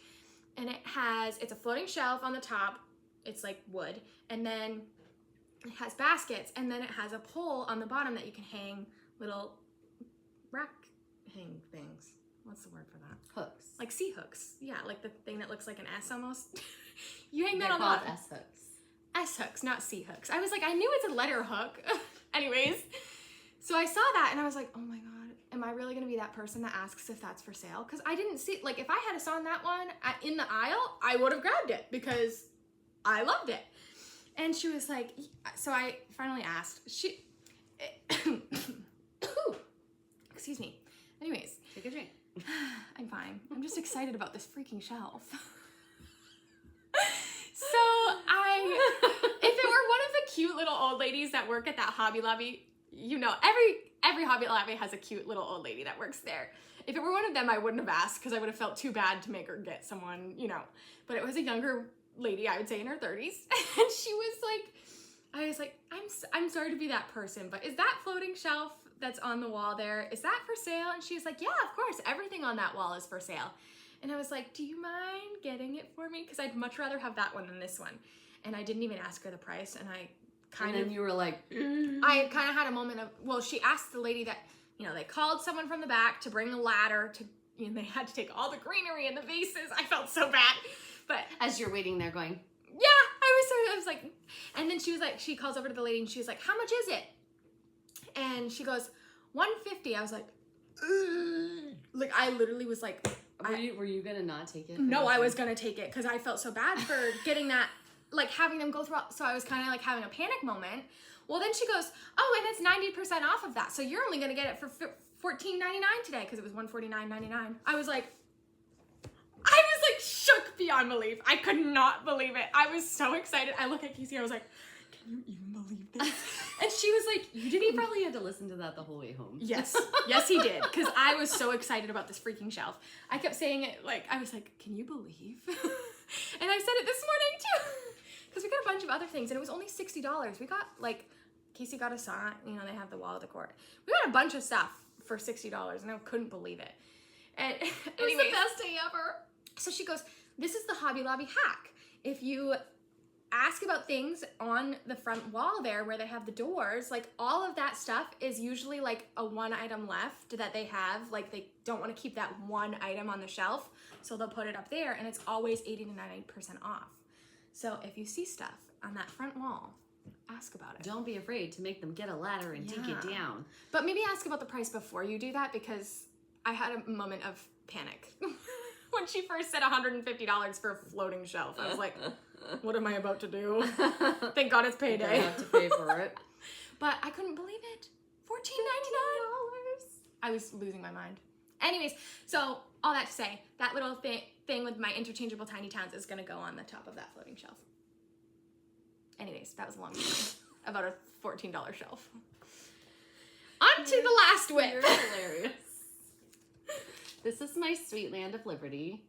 And it's a floating shelf on the top, it's like wood, and then it has baskets, and then it has a pole on the bottom that you can hang little rack hang things. What's the word for that? Hooks. Like sea hooks. Yeah, like the thing that looks like an S almost. You hang that on the bottom. S hooks. S hooks, not sea hooks. I was like, I knew it's a letter hook. Anyways, so I saw that and I was like, oh my God, am I really gonna be that person that asks if that's for sale? Because I didn't see, like if I had saw that one in the aisle, I would have grabbed it because I loved it. And she was like, so I finally asked. Excuse me. Anyways. Take a drink. I'm fine. I'm just excited about this freaking shelf. So if it were one of the cute little old ladies that work at that Hobby Lobby, every Hobby Lobby has a cute little old lady that works there. If it were one of them, I wouldn't have asked because I would have felt too bad to make her get someone, But it was a younger lady, I would say in her 30s. And she was like, I was like, I'm sorry to be that person, but is that floating shelf that's on the wall there, is that for sale? And she's like, yeah, of course, everything on that wall is for sale. And I was like, do you mind getting it for me? Because I'd much rather have that one than this one. And I didn't even ask her the price. And I kind of... And you were like... I kind of had a moment of... Well, she asked the lady that, you know, they called someone from the back to bring a ladder to... You know, they had to take all the greenery and the vases. I felt so bad. But... As you're waiting there going... Yeah, I was like... And then she was like... She calls over to the lady and she was like, how much is it? And she goes, $150. I was like... Like, I literally was like... Were you gonna not take it? No, I was gonna take it because I felt so bad for getting that, like having them go through. So I was kind of like having a panic moment. Well, then she goes, oh, and it's 90% off of that. So you're only gonna get it for $14.99 today because it was $149.99. I was like shook beyond belief. I could not believe it. I was so excited. I look at Casey. I was like, can you even believe this? And she was like, you didn't He probably had to listen to that the whole way home. Yes. Yes, he did. Because I was so excited about this freaking shelf. I kept saying it like, I was like, can you believe? And I said it this morning too. Because we got a bunch of other things and it was only $60. We got like, Casey got a sign, you know, they have the wall of the court. We got a bunch of stuff for $60 and I couldn't believe it. And it was the best day ever. So she goes, this is the Hobby Lobby hack. If you ask about things on the front wall there where they have the doors, like all of that stuff is usually like a one item left that they have. Like they don't want to keep that one item on the shelf. So they'll put it up there and it's always 80 to 90% off. So if you see stuff on that front wall, ask about it. Don't be afraid to make them get a ladder and dig it down. But maybe ask about the price before you do that because I had a moment of panic. When she first said $150 for a floating shelf, I was like, what am I about to do? Thank God it's payday. I have to pay for it. But I couldn't believe it. $14.99. I was losing my mind. Anyways, so all that to say, that little thing with my interchangeable tiny towns is going to go on the top of that floating shelf. Anyways, that was a long story about a $14 shelf. On to the last whip. You're hilarious. This is my Sweet Land of Liberty.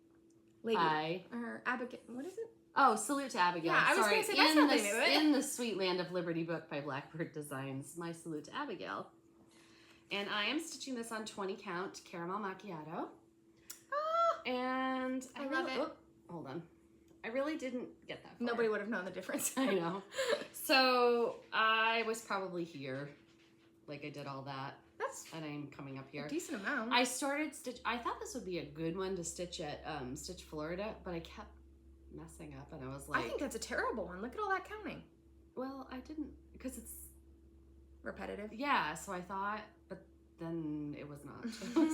Lady. Or Abigail. What is it? Oh, Salute to Abigail. Yeah, I was going to say that's nothing new. In the Sweet Land of Liberty book by Blackbird Designs, my Salute to Abigail. And I am stitching this on 20 count caramel macchiato. Oh, and I love it. Oh, hold on. I really didn't get that far. Nobody would have known the difference. I know. So I was probably here. Like I did all that. And I'm coming up here. A decent amount. I started I thought this would be a good one to stitch at Stitch Florida, but I kept messing up and I was like... I think that's a terrible one. Look at all that counting. Well, I didn't, because it's... repetitive? Yeah, so I thought, but then it was not.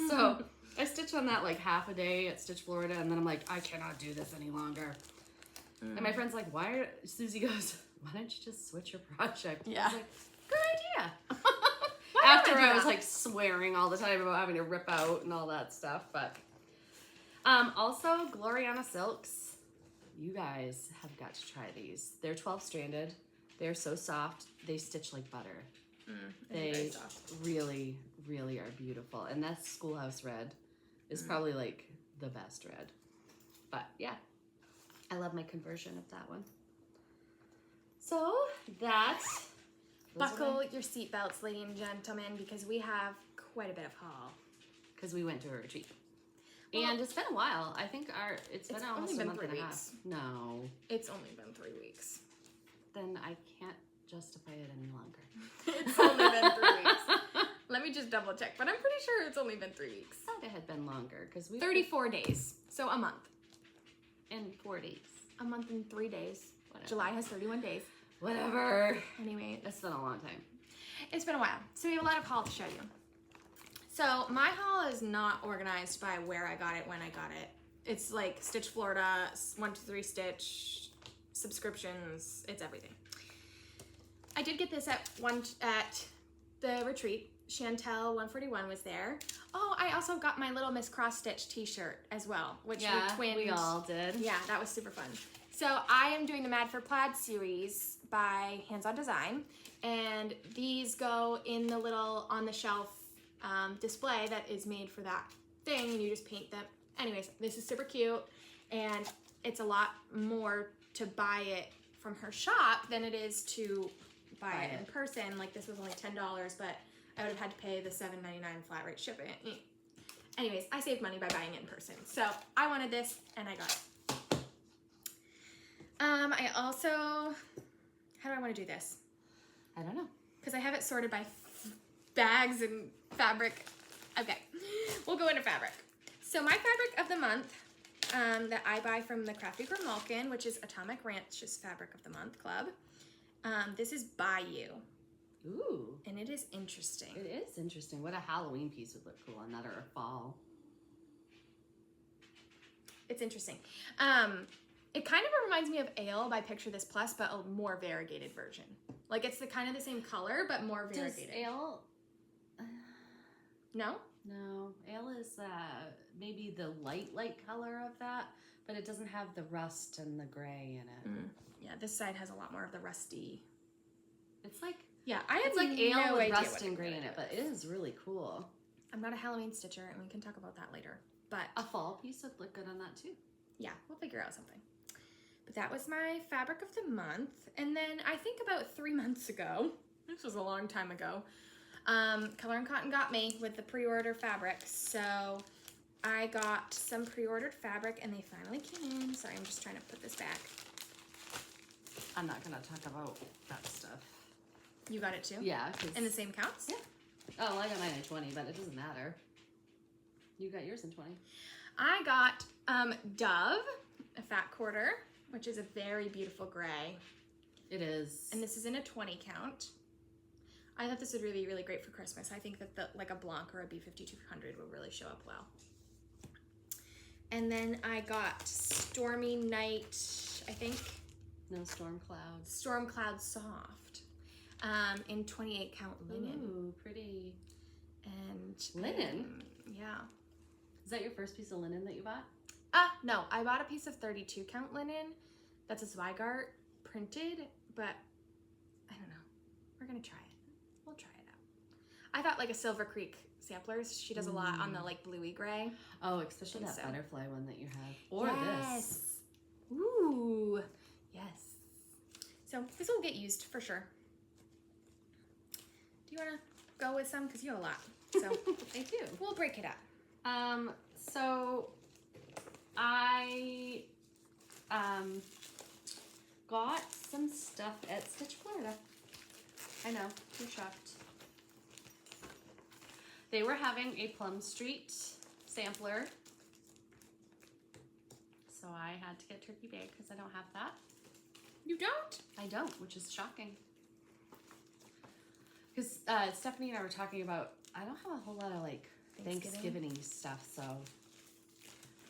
So I stitched on that like half a day at Stitch Florida and then I'm like, I cannot do this any longer. And my friend's like, Susie goes, why don't you just switch your project? Yeah. I was like, good idea. After I was like swearing all the time about having to rip out and all that stuff, but also Gloriana Silks, you guys have got to try these. They're 12 stranded. They're so soft. They stitch like butter. They really, really are beautiful. And that Schoolhouse Red is probably like the best red. But yeah, I love my conversion of that one. So that's... Buckle your seatbelts, ladies and gentlemen, because we have quite a bit of haul. Because we went to a retreat. Well, and it's been a while. I think it's been almost a month and a half. No. It's only been 3 weeks. Then I can't justify it any longer. It's only been 3 weeks. Let me just double check, but I'm pretty sure it's only been 3 weeks. I thought it had been longer because we 34 days, so a month. And 4 days. A month and 3 days. Whatever. July has 31 days. Whatever. Anyway, it's been a long time. It's been a while. So we have a lot of haul to show you. So my haul is not organized by where I got it, when I got it. It's like Stitch Florida, 1, 2, 3 Stitch, subscriptions, it's everything. I did get this at the retreat. Chantel 141 was there. Oh, I also got my Little Miss Cross Stitch t-shirt as well, which we twinned. We all did. Yeah, that was super fun. So I am doing the Mad for Plaid series by Hands On Design, and these go in the little on-the-shelf display that is made for that thing, and you just paint them. Anyways, this is super cute, and it's a lot more to buy it from her shop than it is to buy it in person. Like this was only $10, but I would have had to pay the $7.99 flat rate shipping. Anyways, I saved money by buying it in person. So I wanted this and I got it. I also, how do I want to do this? I don't know. Because I have it sorted by bags and fabric. Okay, we'll go into fabric. So my fabric of the month that I buy from the Crafty Grimalkin, which is Atomic Ranch's Fabric of the Month Club. This is Bayou. Ooh. And it is interesting. It is interesting. What a Halloween piece would look cool on that, or a fall. It's interesting. It kind of reminds me of Ale by Picture This Plus, but a more variegated version. Like it's the kind of the same color, but more variegated. Does Ale? No? No. Ale is maybe the light color of that, but it doesn't have the rust and the gray in it. Yeah, this side has a lot more of the rusty. It's like it's like ale with rust and gray in it, but it is really cool. I'm not a Halloween stitcher, and we can talk about that later. But a fall piece would look good on that too. Yeah, we'll figure out something. But that was my fabric of the month. And then I think about 3 months ago, this was a long time ago, Color and Cotton got me with the pre-order fabric. So I got some pre-ordered fabric and they finally came in. Sorry, I'm just trying to put this back. I'm not going to talk about that stuff. You got it too? Yeah. In the same counts? Yeah. Oh, I got mine in 20, but it doesn't matter. You got yours in 20. I got Dove, a fat quarter, which is a very beautiful gray. It is. And this is in a 20 count. I thought this would really be really great for Christmas. I think that like a Blanc or a B5200 would really show up well. And then I got Stormy Night, I think. No, Storm Clouds. Storm Cloud Soft, in 28 count linen. Ooh, pretty. And linen? Yeah. Is that your first piece of linen that you bought? No, I bought a piece of 32 count linen. That's a Zweigart printed, but I don't know. We're gonna try it. We'll try it out. I thought like a Silver Creek Samplers. She does a lot on the like bluey gray. Oh, especially that butterfly one that you have. Or this. Ooh, yes. So this will get used for sure. Do you wanna go with some? Because you have a lot. So I do. We'll break it up. So I got some stuff at Stitch Florida. I know, you're shocked. They were having a Plum Street sampler. So I had to get turkey bag because I don't have that. You don't? I don't, which is shocking. Because Stephanie and I were talking about, I don't have a whole lot of like Thanksgiving-y stuff, so.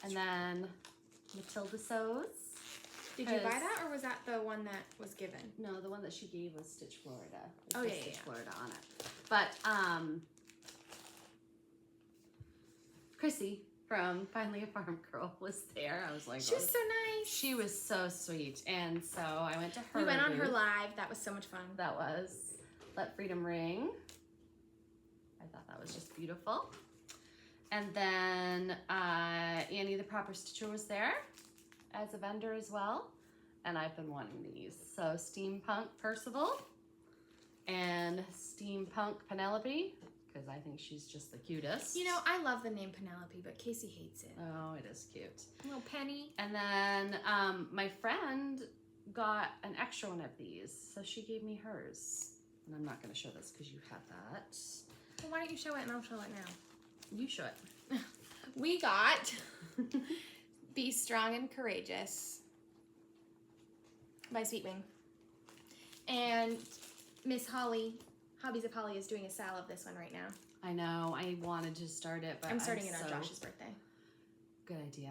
And then Matilda Sews. Did you buy that, or was that the one that was given? No, the one that she gave was Stitch Florida. Oh, yeah, Stitch Florida on it. But Chrissy from Finally a Farm Girl was there. I was like, she was so nice. She was so sweet. And so I went to her. We went on her live. That was so much fun. That was Let Freedom Ring. I thought that was just beautiful. And then Annie the Proper Stitcher was there as a vendor as well. And I've been wanting these. So Steampunk Percival and Steampunk Penelope, because I think she's just the cutest. You know, I love the name Penelope, but Casey hates it. Oh, it is cute. Little Penny. And then my friend got an extra one of these, so she gave me hers. And I'm not going to show this because you have that. Well, why don't you show it and I'll show it now? You show it. We got Be Strong and Courageous by Sweet Wing. And Miss Holly, Hobbies of Holly, is doing a sale of this one right now. I know. I wanted to start it, but I'm starting it on Josh's birthday. Good idea.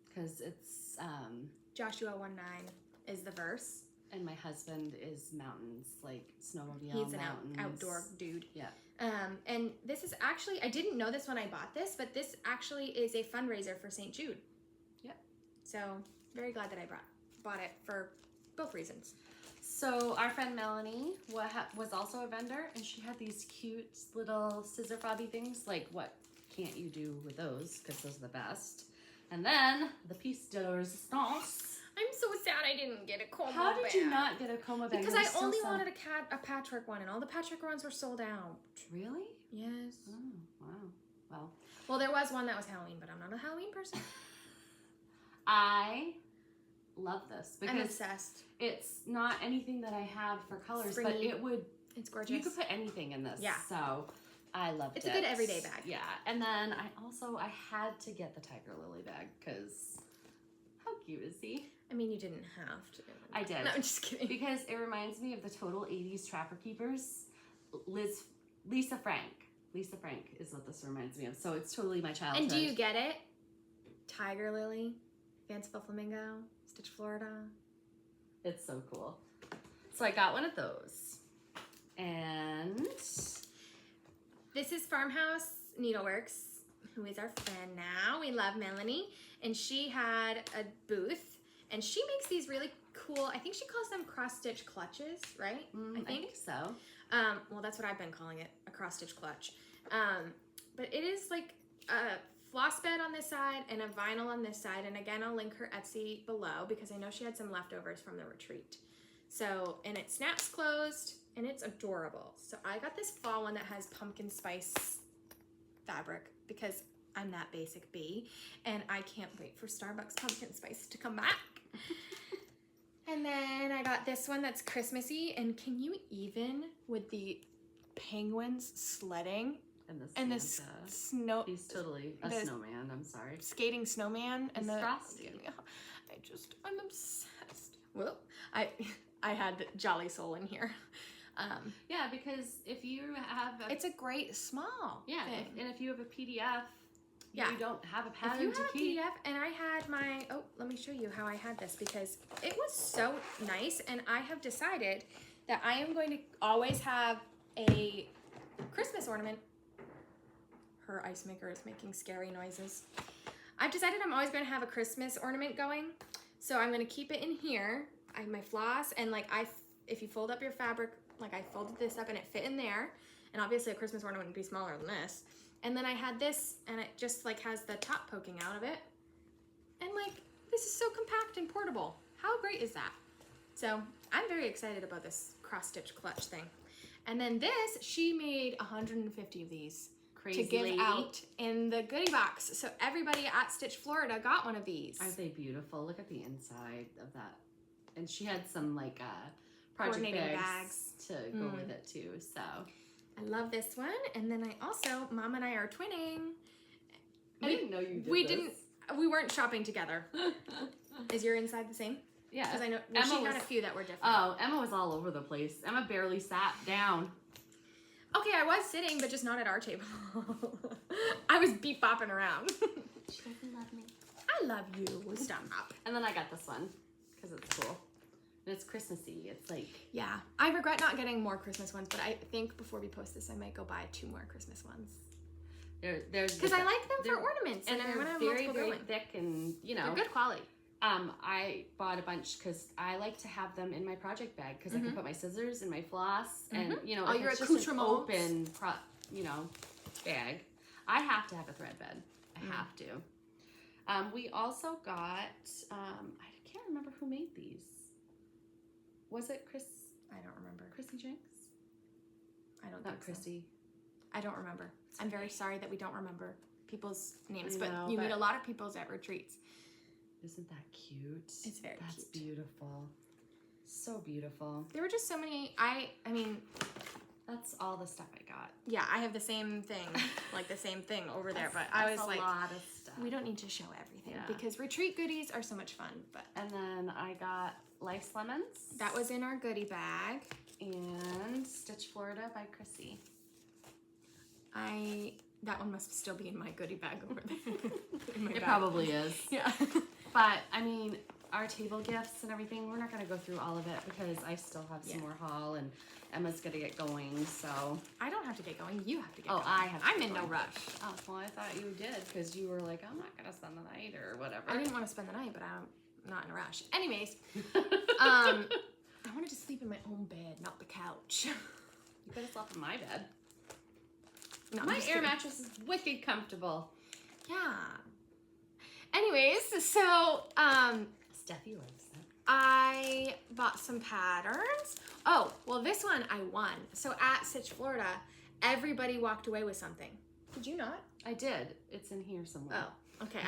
Because it's... Joshua 1-9 is the verse. And my husband is mountains, like snowmobile. He's an outdoor dude. Yeah. And this is actually, I didn't know this when I bought this, but this actually is a fundraiser for St. Jude. Yep. So very glad that I bought it for both reasons. So our friend Melanie was also a vendor, and she had these cute little scissor fobby things. Like, what can't you do with those? Because those are the best. And then the piece de resistance. I'm so sad I didn't get a coma bag. How did you not get a coma bag? Because I only wanted a patchwork one, and all the patchwork ones were sold out. Really? Yes. Oh, wow. Well, there was one that was Halloween, but I'm not a Halloween person. I love this because I'm obsessed. it's not anything that I have for colors, Springy. but it would. It's gorgeous. You could put anything in this. Yeah. So I loved it. It's a good everyday bag. Yeah. And then I had to get the Tiger Lily bag because how cute is he? I mean, you didn't have to. I did. No, I'm just kidding. Because it reminds me of the total 80s Trapper Keepers. Lisa Frank. Lisa Frank is what this reminds me of. So it's totally my childhood. And do you get it? Tiger Lily, Fanciful Flamingo, Stitch Florida. It's so cool. So I got one of those. And this is Farmhouse Needleworks, who is our friend now. We love Melanie. And she had a booth. And she makes these really cool, I think she calls them cross-stitch clutches, right? I think so. Well, that's what I've been calling it, a cross-stitch clutch. But it is like a floss bed on this side and a vinyl on this side. And again, I'll link her Etsy below because I know she had some leftovers from the retreat. So, and it snaps closed and it's adorable. So I got this fall one that has pumpkin spice fabric because I'm that basic bee and I can't wait for Starbucks pumpkin spice to come back. And then I got this one that's Christmassy, and can you even with the penguins sledding and the snow? He's totally a snowman. I'm sorry, skating snowman and the frosty. I'm obsessed. Well, I had the Jolly Soul in here. Yeah, because if you have, it's a great small. Yeah, and if you have a PDF. Yeah. You don't have a pattern if you to have keep. a PDF, and I had my, let me show you how I had this because it was so nice, and I have decided that I am going to always have a Christmas ornament. Her ice maker is making scary noises. I've decided I'm always going to have a Christmas ornament going, so I'm going to keep it in here. I have my floss, and like if you fold up your fabric, like I folded this up and it fit in there, and obviously a Christmas ornament would be smaller than this. And then I had this, and it just like has the top poking out of it. And like, this is so compact and portable. How great is that? So I'm very excited about this cross-stitch clutch thing. And then this, she made 150 of these Crazy to give lady. out in the goodie box. So everybody at Stitch Florida got one of these. Aren't they beautiful? Look at the inside of that. And she had some like project bags to go with it too, so. I love this one. And then I also, Mom and I are twinning. I didn't know you did We weren't shopping together. Is your inside the same? Yeah. Because I know she had a few that were different. Oh, Emma was all over the place. Emma barely sat down. Okay, I was sitting, but just not at our table. I was beep-bopping around. She doesn't love me. I love you. Stop. And then I got this one because it's cool. And it's Christmassy. It's like... Yeah. I regret not getting more Christmas ones, but I think before we post this, I might go buy 2 more Christmas ones. Because I like them for ornaments. And they're very, very thick and, you know... They're good quality. I bought a bunch because I like to have them in my project bag because I can put my scissors and my floss and, you know, all if your it's just an accoutrements. open, bag. I have to have a thread bed. I have to. We also got, I can't remember who made these. Was it Chris? I don't remember. Chrissy Jinks? I don't Not think Chrissy. So. I don't remember. I'm very sorry that we don't remember people's names, I know, but you meet a lot of people's at retreats. Isn't that cute? It's very That's cute. beautiful. So beautiful. There were just so many, I mean... That's all the stuff I got. Yeah, I have the same thing, like the same thing over there, but I was like, a lot of stuff. we don't need to show everything because retreat goodies are so much fun. But and then I got Life's Lemons. That was in our goodie bag. And Stitch Florida by Chrissy. That one must still be in my goodie bag over there. It probably is. Yeah. But, I mean, our table gifts and everything, we're not going to go through all of it because I still have some more haul and Emma's going to get going, so. I don't have to get going. You have to get going. I have to I'm in no rush. Oh, well, I thought you did because you were like, I'm not going to spend the night or whatever. I didn't want to spend the night, but I'm not in a rush. Anyways, I wanted to sleep in my own bed, not the couch. You could have slept in my bed. No, my air mattress is wicked comfortable. Yeah. Anyways, so Steffi loves that. I bought some patterns. Oh, well, this one I won. So at Stitch Florida, everybody walked away with something. Did you not? I did. It's in here somewhere. Oh, okay.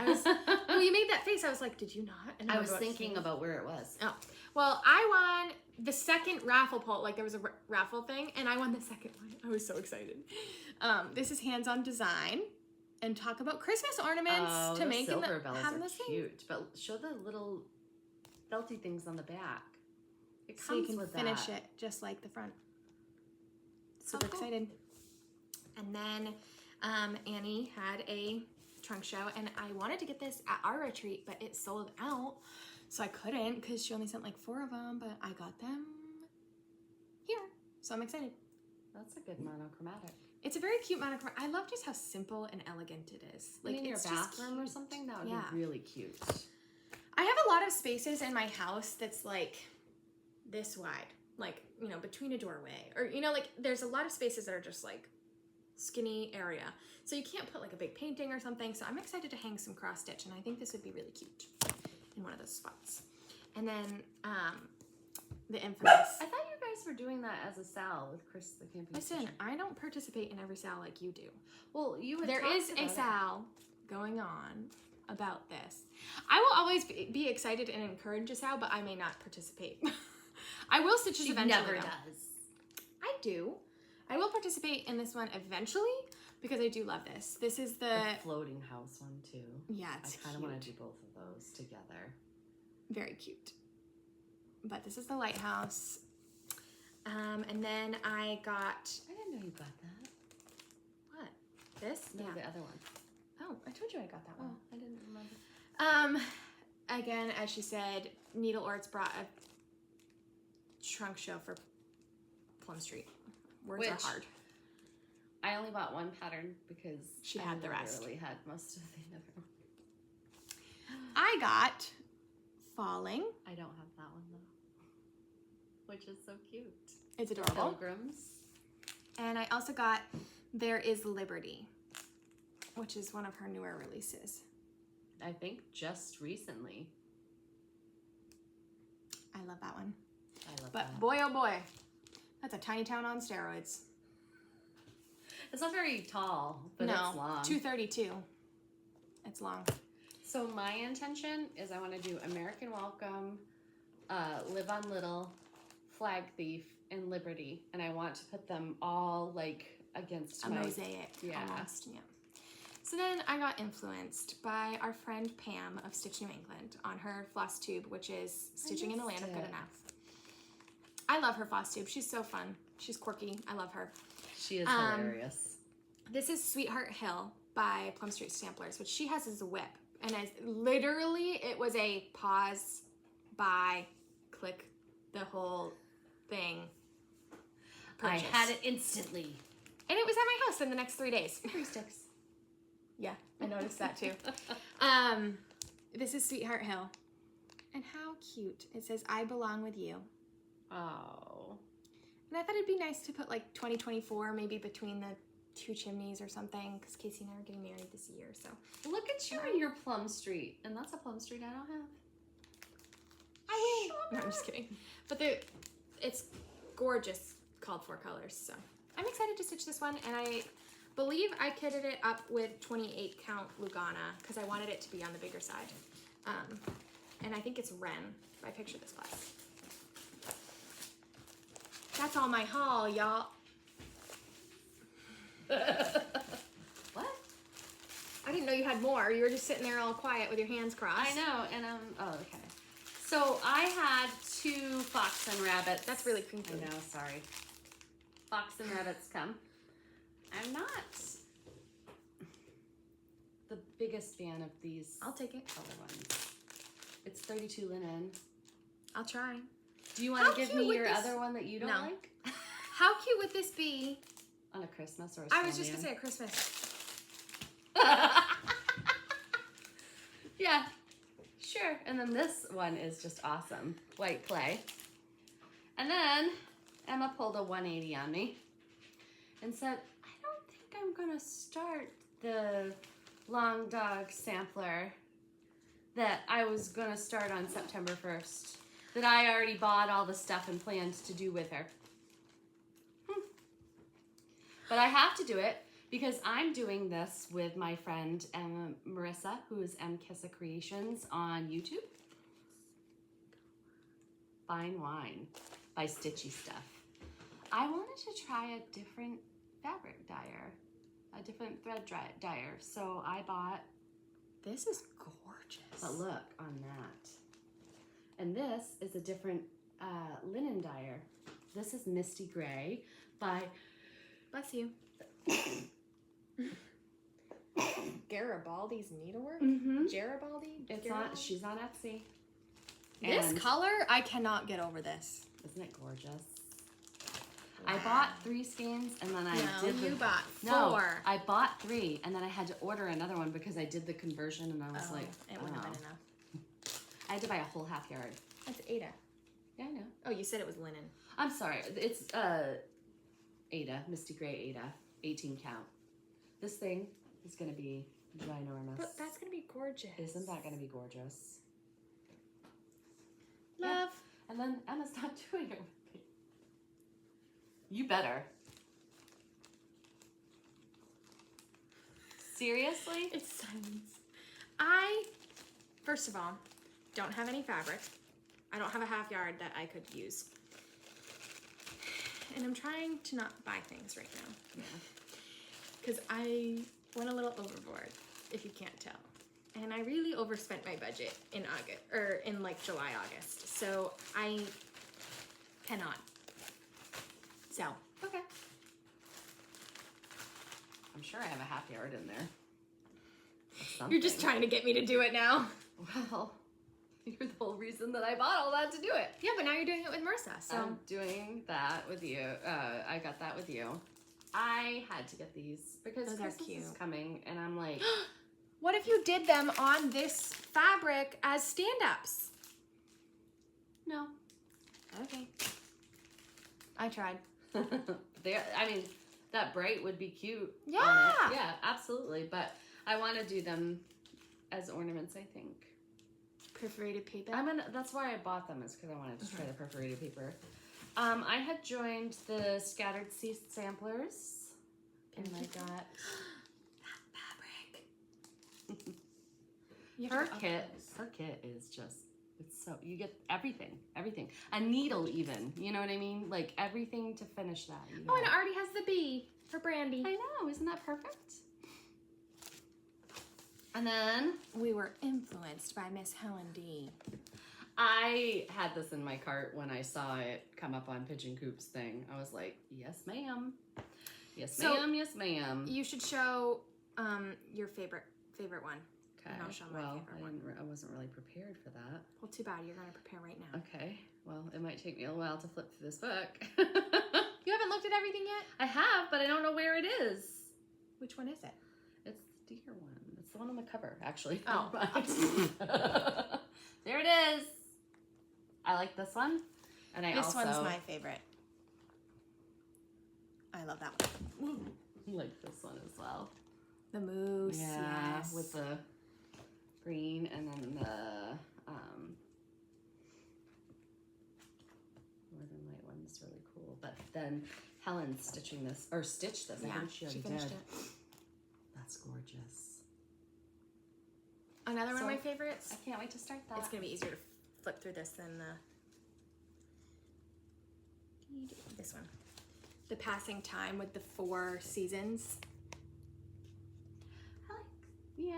Well, you made that face. I was like, did you not? And I was thinking about where it was. Oh, well, I won the second raffle poll. Like, there was a raffle thing, and I won the second one. I was so excited. This is hands-on design, and talk about Christmas ornaments to make silver bells have are this cute. But show the little belty things on the back. It so you comes can with finish that. it just like the front. So Super cool. excited. And then Annie had a trunk show, and I wanted to get this at our retreat, but it sold out, so I couldn't because she only sent like 4 of them, but I got them here, so I'm excited. That's a good monochromatic. It's a very cute monochromatic. I love just how simple and elegant it is. Like in your it's just bathroom or something, that would be really cute. I have a lot of spaces in my house that's like this wide, like, you know, between a doorway, or, you know, like there's a lot of spaces that are just like skinny area, so you can't put like a big painting or something. So I'm excited to hang some cross stitch, and I think this would be really cute in one of those spots. And then the infamous. I thought you guys were doing that as a sal with Chris the camping. Listen, station. I don't participate in every sal like you do. Well, you would. There is a sal going on about this. I will always be excited and encourage a sal, but I may not participate. I will stitch this eventually. Never though. does. I do. I will participate in this one eventually because I do love this. This is the floating house one too. Yeah, it's I kind of want to do both of those together. Very cute. But this is the lighthouse. And then I got. I didn't know you got that. What? This? No, yeah. the other one. Oh, I told you I got that one. Oh, I didn't remember. Again, as she said, Needle Orts brought a trunk show for Plum Street. Words are hard. I only bought one pattern because she had the rest. Really had most of the other one. I got Falling. I don't have that one though, which is so cute. It's adorable. Pilgrims. And I also got There Is Liberty, which is one of her newer releases. I think just recently. I love that one. I love but that. Boy, oh boy, that's a tiny town on steroids. It's not very tall, but it's long. 232. It's long. So my intention is I want to do American Welcome, Live on Little, Flag Thief, and Liberty, and I want to put them all like against a mosaic. Yeah. Almost. Yeah. So then I got influenced by our friend Pam of Stitch New England on her Flosstube, which is Stitching in the Land of Good Enough. I love her Flosstube. She's so fun. She's quirky. I love her. She is hilarious. This is Sweetheart Hill by Plum Street Stamplers, which she has as a whip. And literally, it was a pause, buy, click the whole thing. Purchase. I had it instantly. And it was at my house in the next 3 days. 3 sticks. Yeah, I noticed that too. This is Sweetheart Hill. And how cute. It says, I belong with you. Oh. And I thought it'd be nice to put like 2024 maybe between the 2 chimneys or something, because Casey and I are getting married this year, so. Look at you and your Plum Street. And that's a Plum Street I don't have. I win. No, I'm just kidding. But it's gorgeous called for colors, so. I'm excited to stitch this one, and I believe I kitted it up with 28 count Lugana, because I wanted it to be on the bigger side. And I think it's Ren, if I picture this class. That's all my haul, y'all. What? I didn't know you had more. You were just sitting there all quiet with your hands crossed. I know, and oh, okay. So I had 2 fox and rabbits. That's really creepy. I know, sorry. Fox and rabbits come. I'm not the biggest fan of these. I'll take it. Color ones. It's 32 linen. I'll try. Do you want to give me your other one that you don't like? How cute would this be? On a Christmas or a I was just going to say a Christmas. Yeah, sure. And then this one is just awesome. White clay. And then Emma pulled a 180 on me and said, I don't think I'm going to start the long dog sampler that I was going to start on September 1st. That I already bought all the stuff and planned to do with her. But I have to do it because I'm doing this with my friend Marissa, who is M. Kissa Creations on YouTube. Fine Wine by Stitchy Stuff. I wanted to try a different fabric dyer, a different thread dyer. So I bought, this is gorgeous. but look on that. And this is a different linen dyer. This is Misty Gray by, bless you, Garibaldi's Needlework? Garibaldi? It's on, she's on Etsy. This And color, I cannot get over this. isn't it gorgeous? Wow. I bought 3 skeins and then I did you bought 4. No, I bought 3 and then I had to order another one because I did the conversion and I was like, it wouldn't have been enough. I had to buy a whole half yard. That's Ada. Yeah, I know. Oh, you said it was linen. I'm sorry. It's Ada, Misty Gray Ada, 18 count. This thing is gonna be ginormous. But that's gonna be gorgeous. Isn't that gonna be gorgeous? Love. Yeah. And then Emma's not doing it with me. You better. Seriously? It's science. I, first of all, don't have any fabric. I don't have a half yard that I could use. And I'm trying to not buy things right now. Yeah. Because I went a little overboard, if you can't tell. And I really overspent my budget in August, or in like July, August. So I cannot. So, Okay. I'm sure I have a half yard in there. you're just trying to get me to do it now. Well, you're the whole reason that I bought all that to do it. Yeah, but now you're doing it with Marissa, so. I'm doing that with you. I got that with you. I had to get these because Those are Christmas cute. is coming, and I'm like, What if you did them on this fabric as stand-ups? no. Okay. I tried. I mean, that bright would be cute. Yeah. On it. Yeah, absolutely. But I want to do them as ornaments, I think. Perforated paper? That's why I bought them, is because I wanted to try the perforated paper. I had joined the Scattered Sea Samplers, and I got that fabric. her kit. Her kit is just, it's so, you get everything. A needle even, you know what I mean? Like everything to finish that. Oh, and it already has the bee for Brandy. I know, isn't that perfect? And then We were influenced by Miss Helen D. I had this in my cart when I saw it come up on Pigeon Coop's thing. I was like, yes, ma'am. Yes, ma'am. Yes, ma'am. You should show your favorite one. Okay. And I'll show my favorite one. I wasn't really prepared for that. Well, too bad. You're going to prepare right now. Okay. Well, it might take me a while to flip through this book. You haven't looked at everything yet? I have, but I don't know where it is. Which one is it? It's the deer one. It's the one on the cover, actually. Oh. There it is. I like this one. And This one's my favorite. I love that one. like this one as well. The moose, Yeah, yes. with the green and then the Northern Light one is really cool. But then Helen's stitching this, or stitched this. Yeah, I think she already finished did. it. That's gorgeous. Another one of my favorites. I can't wait to start that. It's going to be easier to flip through this than this one. The Passing Time with the 4 seasons. Yeah,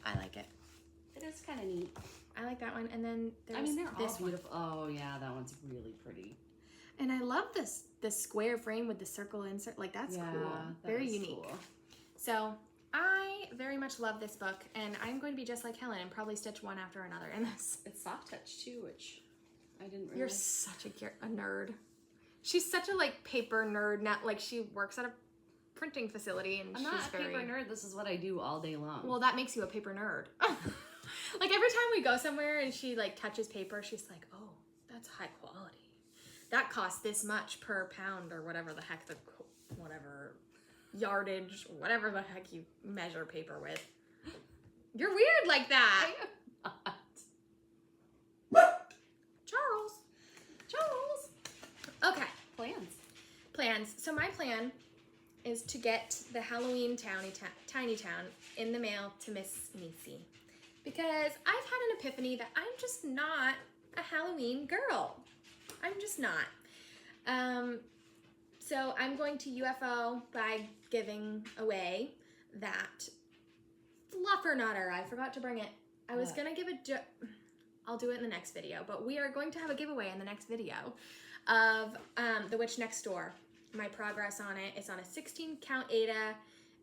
I like it. it is kind of neat. I like that one. And then there's they're this all beautiful. Oh yeah, that one's really pretty. one. And I love the square frame with the circle insert. Like, that's cool. Very unique. Cool. So I very much love this book, and I'm going to be just like Helen and probably stitch one after another in this. It's soft touch too, which I didn't realize. You're such a nerd. She's such a like paper nerd. Not like she works at a printing facility, and I'm she's not a very paper nerd. This is what I do all day long. well. That makes you a paper nerd. Like every time we go somewhere and she like touches paper, she's like, "Oh, that's high quality. That costs this much per pound or whatever the heck whatever yardage, whatever the heck you measure paper with." You're weird like that. I am not. Charles. Okay. Plans. Plans. So my plan is to get the Halloween Tiny Town in the mail to Miss Nisi. Because I've had an epiphany that I'm just not a Halloween girl. I'm just not. So I'm going to UFO by giving away that fluffer nutter. I forgot to bring it. I was going to give I'll do it in the next video, but we are going to have a giveaway in the next video of The Witch Next Door. My progress on it. It's on a 16 count Ada.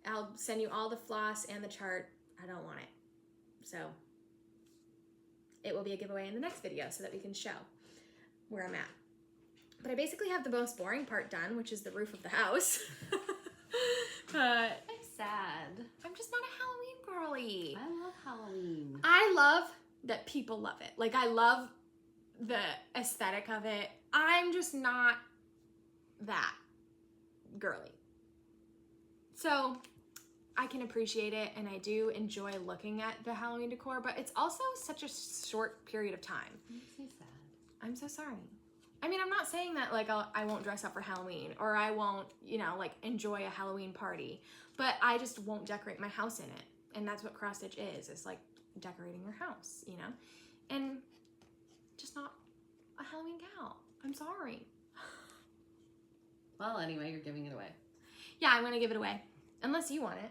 I'll send you all the floss and the chart. I don't want it. So it will be a giveaway in the next video so that we can show where I'm at. But I basically have the most boring part done, which is the roof of the house. But I'm sad. I'm just not a Halloween girly. I love Halloween. I love that people love it. Like, I love the aesthetic of it. I'm just not that girly. So I can appreciate it, and I do enjoy looking at the Halloween decor, but it's also such a short period of time. Makes me sad. I'm so sorry. I mean, I'm not saying that, like, I won't dress up for Halloween, or I won't, you know, like, enjoy a Halloween party, but I just won't decorate my house in it. And that's what cross stitch is. It's like decorating your house, you know? And just not a Halloween gal. I'm sorry. Well, anyway, you're giving it away. Yeah, I'm gonna give it away. Unless you want it.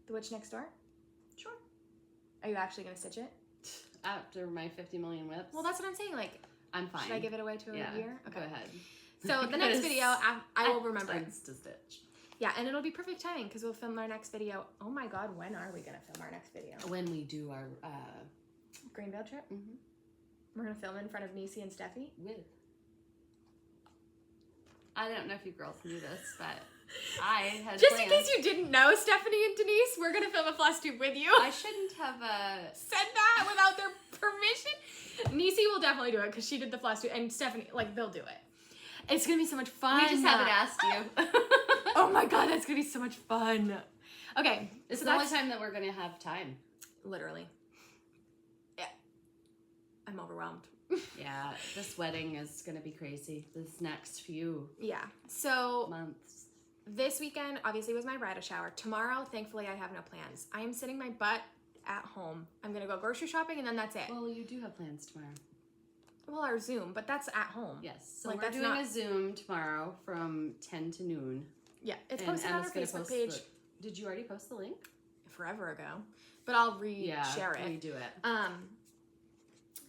The Witch Next Door? Sure. Are you actually gonna stitch it? After my 50 million whips? Well, that's what I'm saying. Like, I'm fine. should I give it away to a year? Okay. Go ahead. So the next video, I will remember. Tons to stitch. Yeah, and it'll be perfect timing because we'll film our next video. Oh my God, when are we gonna film our next video? When we do our Greenville trip? Mm-hmm. We're gonna film in front of Nisi and Steffi? I don't know if you girls knew this, but I had Just plans. in case you didn't know, Stephanie and Denise, we're gonna film a Flosstube with you. I shouldn't have said that without their permission. Nisi will definitely do it because she did the Flosstube, and Stephanie, like, they'll do it. It's gonna be so much fun. We just haven't asked you. Oh my God, that's gonna be so much fun. Okay, It's so the only time that we're gonna have time. Literally. Yeah. I'm overwhelmed. Yeah, this wedding is gonna be crazy. This next few So months. this weekend obviously was my bridal shower. Tomorrow, thankfully, I have no plans. I am sitting my butt at home. I'm gonna go grocery shopping and then that's it. Well, you do have plans tomorrow. Well, our Zoom, but that's at home. Yes. So like, we're doing a Zoom tomorrow from 10 to noon. Yeah, it's posted on our Facebook page. Did you already post the link? Forever ago. But I'll share it. Redo it.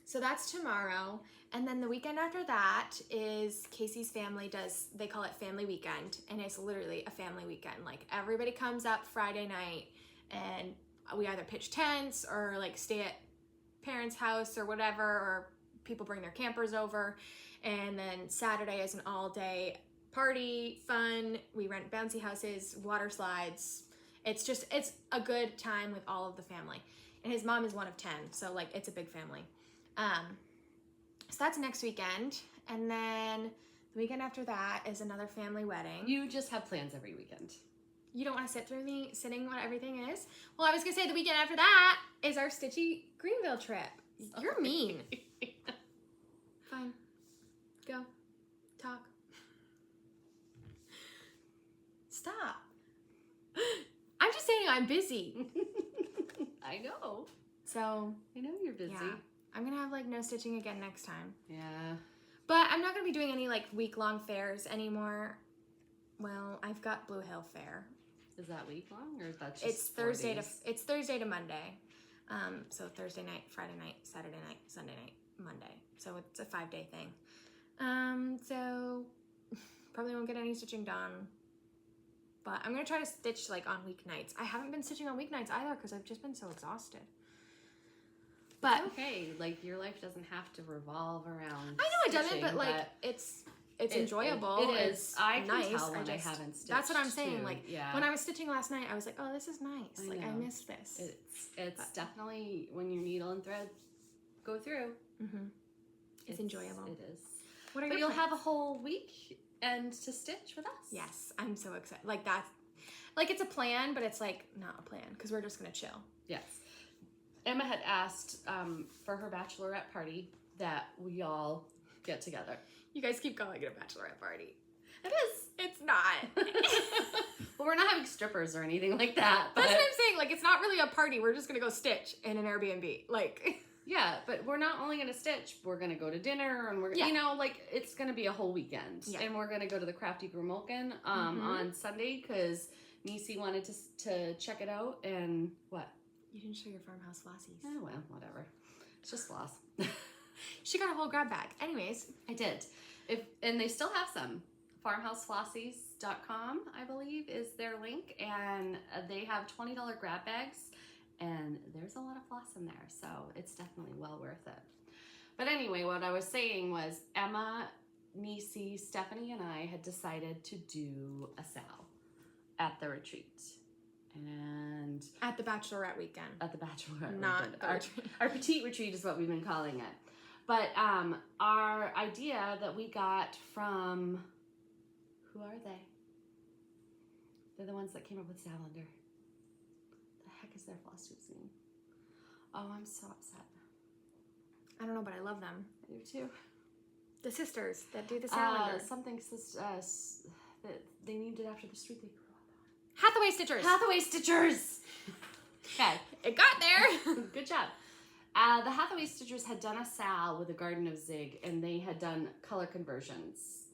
So that's tomorrow. And then the weekend after that is Casey's family they call it family weekend. And it's literally a family weekend. Like, everybody comes up Friday night and we either pitch tents or like stay at parents' house or whatever, or people bring their campers over. And then Saturday is an all-day party, fun. We rent bouncy houses, water slides. It's a good time with all of the family. And his mom is one of 10, so like it's a big family. So that's next weekend. And then the weekend after that is another family wedding. You just have plans every weekend. You don't want to sit through me sitting what everything is? Well, I was gonna say the weekend after that is our Stitchy Greenville trip. You're mean. Fine. Go. Talk. Stop. I'm just saying I'm busy. I know. So. I know you're busy. Yeah. I'm gonna have like no stitching again next time. Yeah. But I'm not gonna be doing any like week-long fairs anymore. Well, I've got Blue Hill Fair. Is that week long or is that just It's Thursday to Monday. So Thursday night, Friday night, Saturday night, Sunday night, Monday. So it's a 5-day thing. So probably won't get any stitching done. But I'm gonna try to stitch like on weeknights. I haven't been stitching on weeknights either because I've just been so exhausted. But okay, like your life doesn't have to revolve around. I know it doesn't, but like it's enjoyable. It is. I can nice. tell when I haven't stitched. That's what I'm saying. Too. Like yeah. when I was stitching last night, I was like, oh, this is nice. I missed this. It's definitely when your needle and thread go through. Mm-hmm. It's enjoyable. It is. What are but your you'll have a whole week and to stitch with us. Yes, I'm so excited. Like that's like it's a plan, but it's like not a plan because we're just gonna chill. Yes. Emma had asked for her bachelorette party that we all get together. You guys keep calling it a bachelorette party. It is. It's not. But we're not having strippers or anything like that. But... That's what I'm saying. Like, it's not really a party. We're just going to go stitch in an Airbnb. Like... Yeah, but we're not only going to stitch. We're going to go to dinner, and we're, you know, like, it's going to be a whole weekend. Yeah. And we're going to go to the Crafty Grumolkin on Sunday, because Nisi wanted to check it out, and what? You didn't show your farmhouse flossies. Oh, well, whatever. It's just floss. She got a whole grab bag. Anyways. I did. And they still have some. farmhouseflossies.com, I believe, is their link, and they have $20 grab bags, and there's a lot of floss in there, so it's definitely well worth it. But anyway, what I was saying was Emma, Nisi, Stephanie, and I had decided to do a sal at the retreat. And at the bachelorette weekend. At the bachelorette Not weekend. Our petite retreat is what we've been calling it. But our idea that we got from, who are they? They're the ones that came up with Salander. The heck is their Flosstube name? Oh, I'm so upset. I don't know, but I love them. I do too. The sisters that do the Salander. They named it after the street they grew up on. Hathaway Stitchers. Hathaway Stitchers. Okay. It got there. Good job. The Hathaway Stitchers had done a sal with a Garden of Zig, and they had done color conversions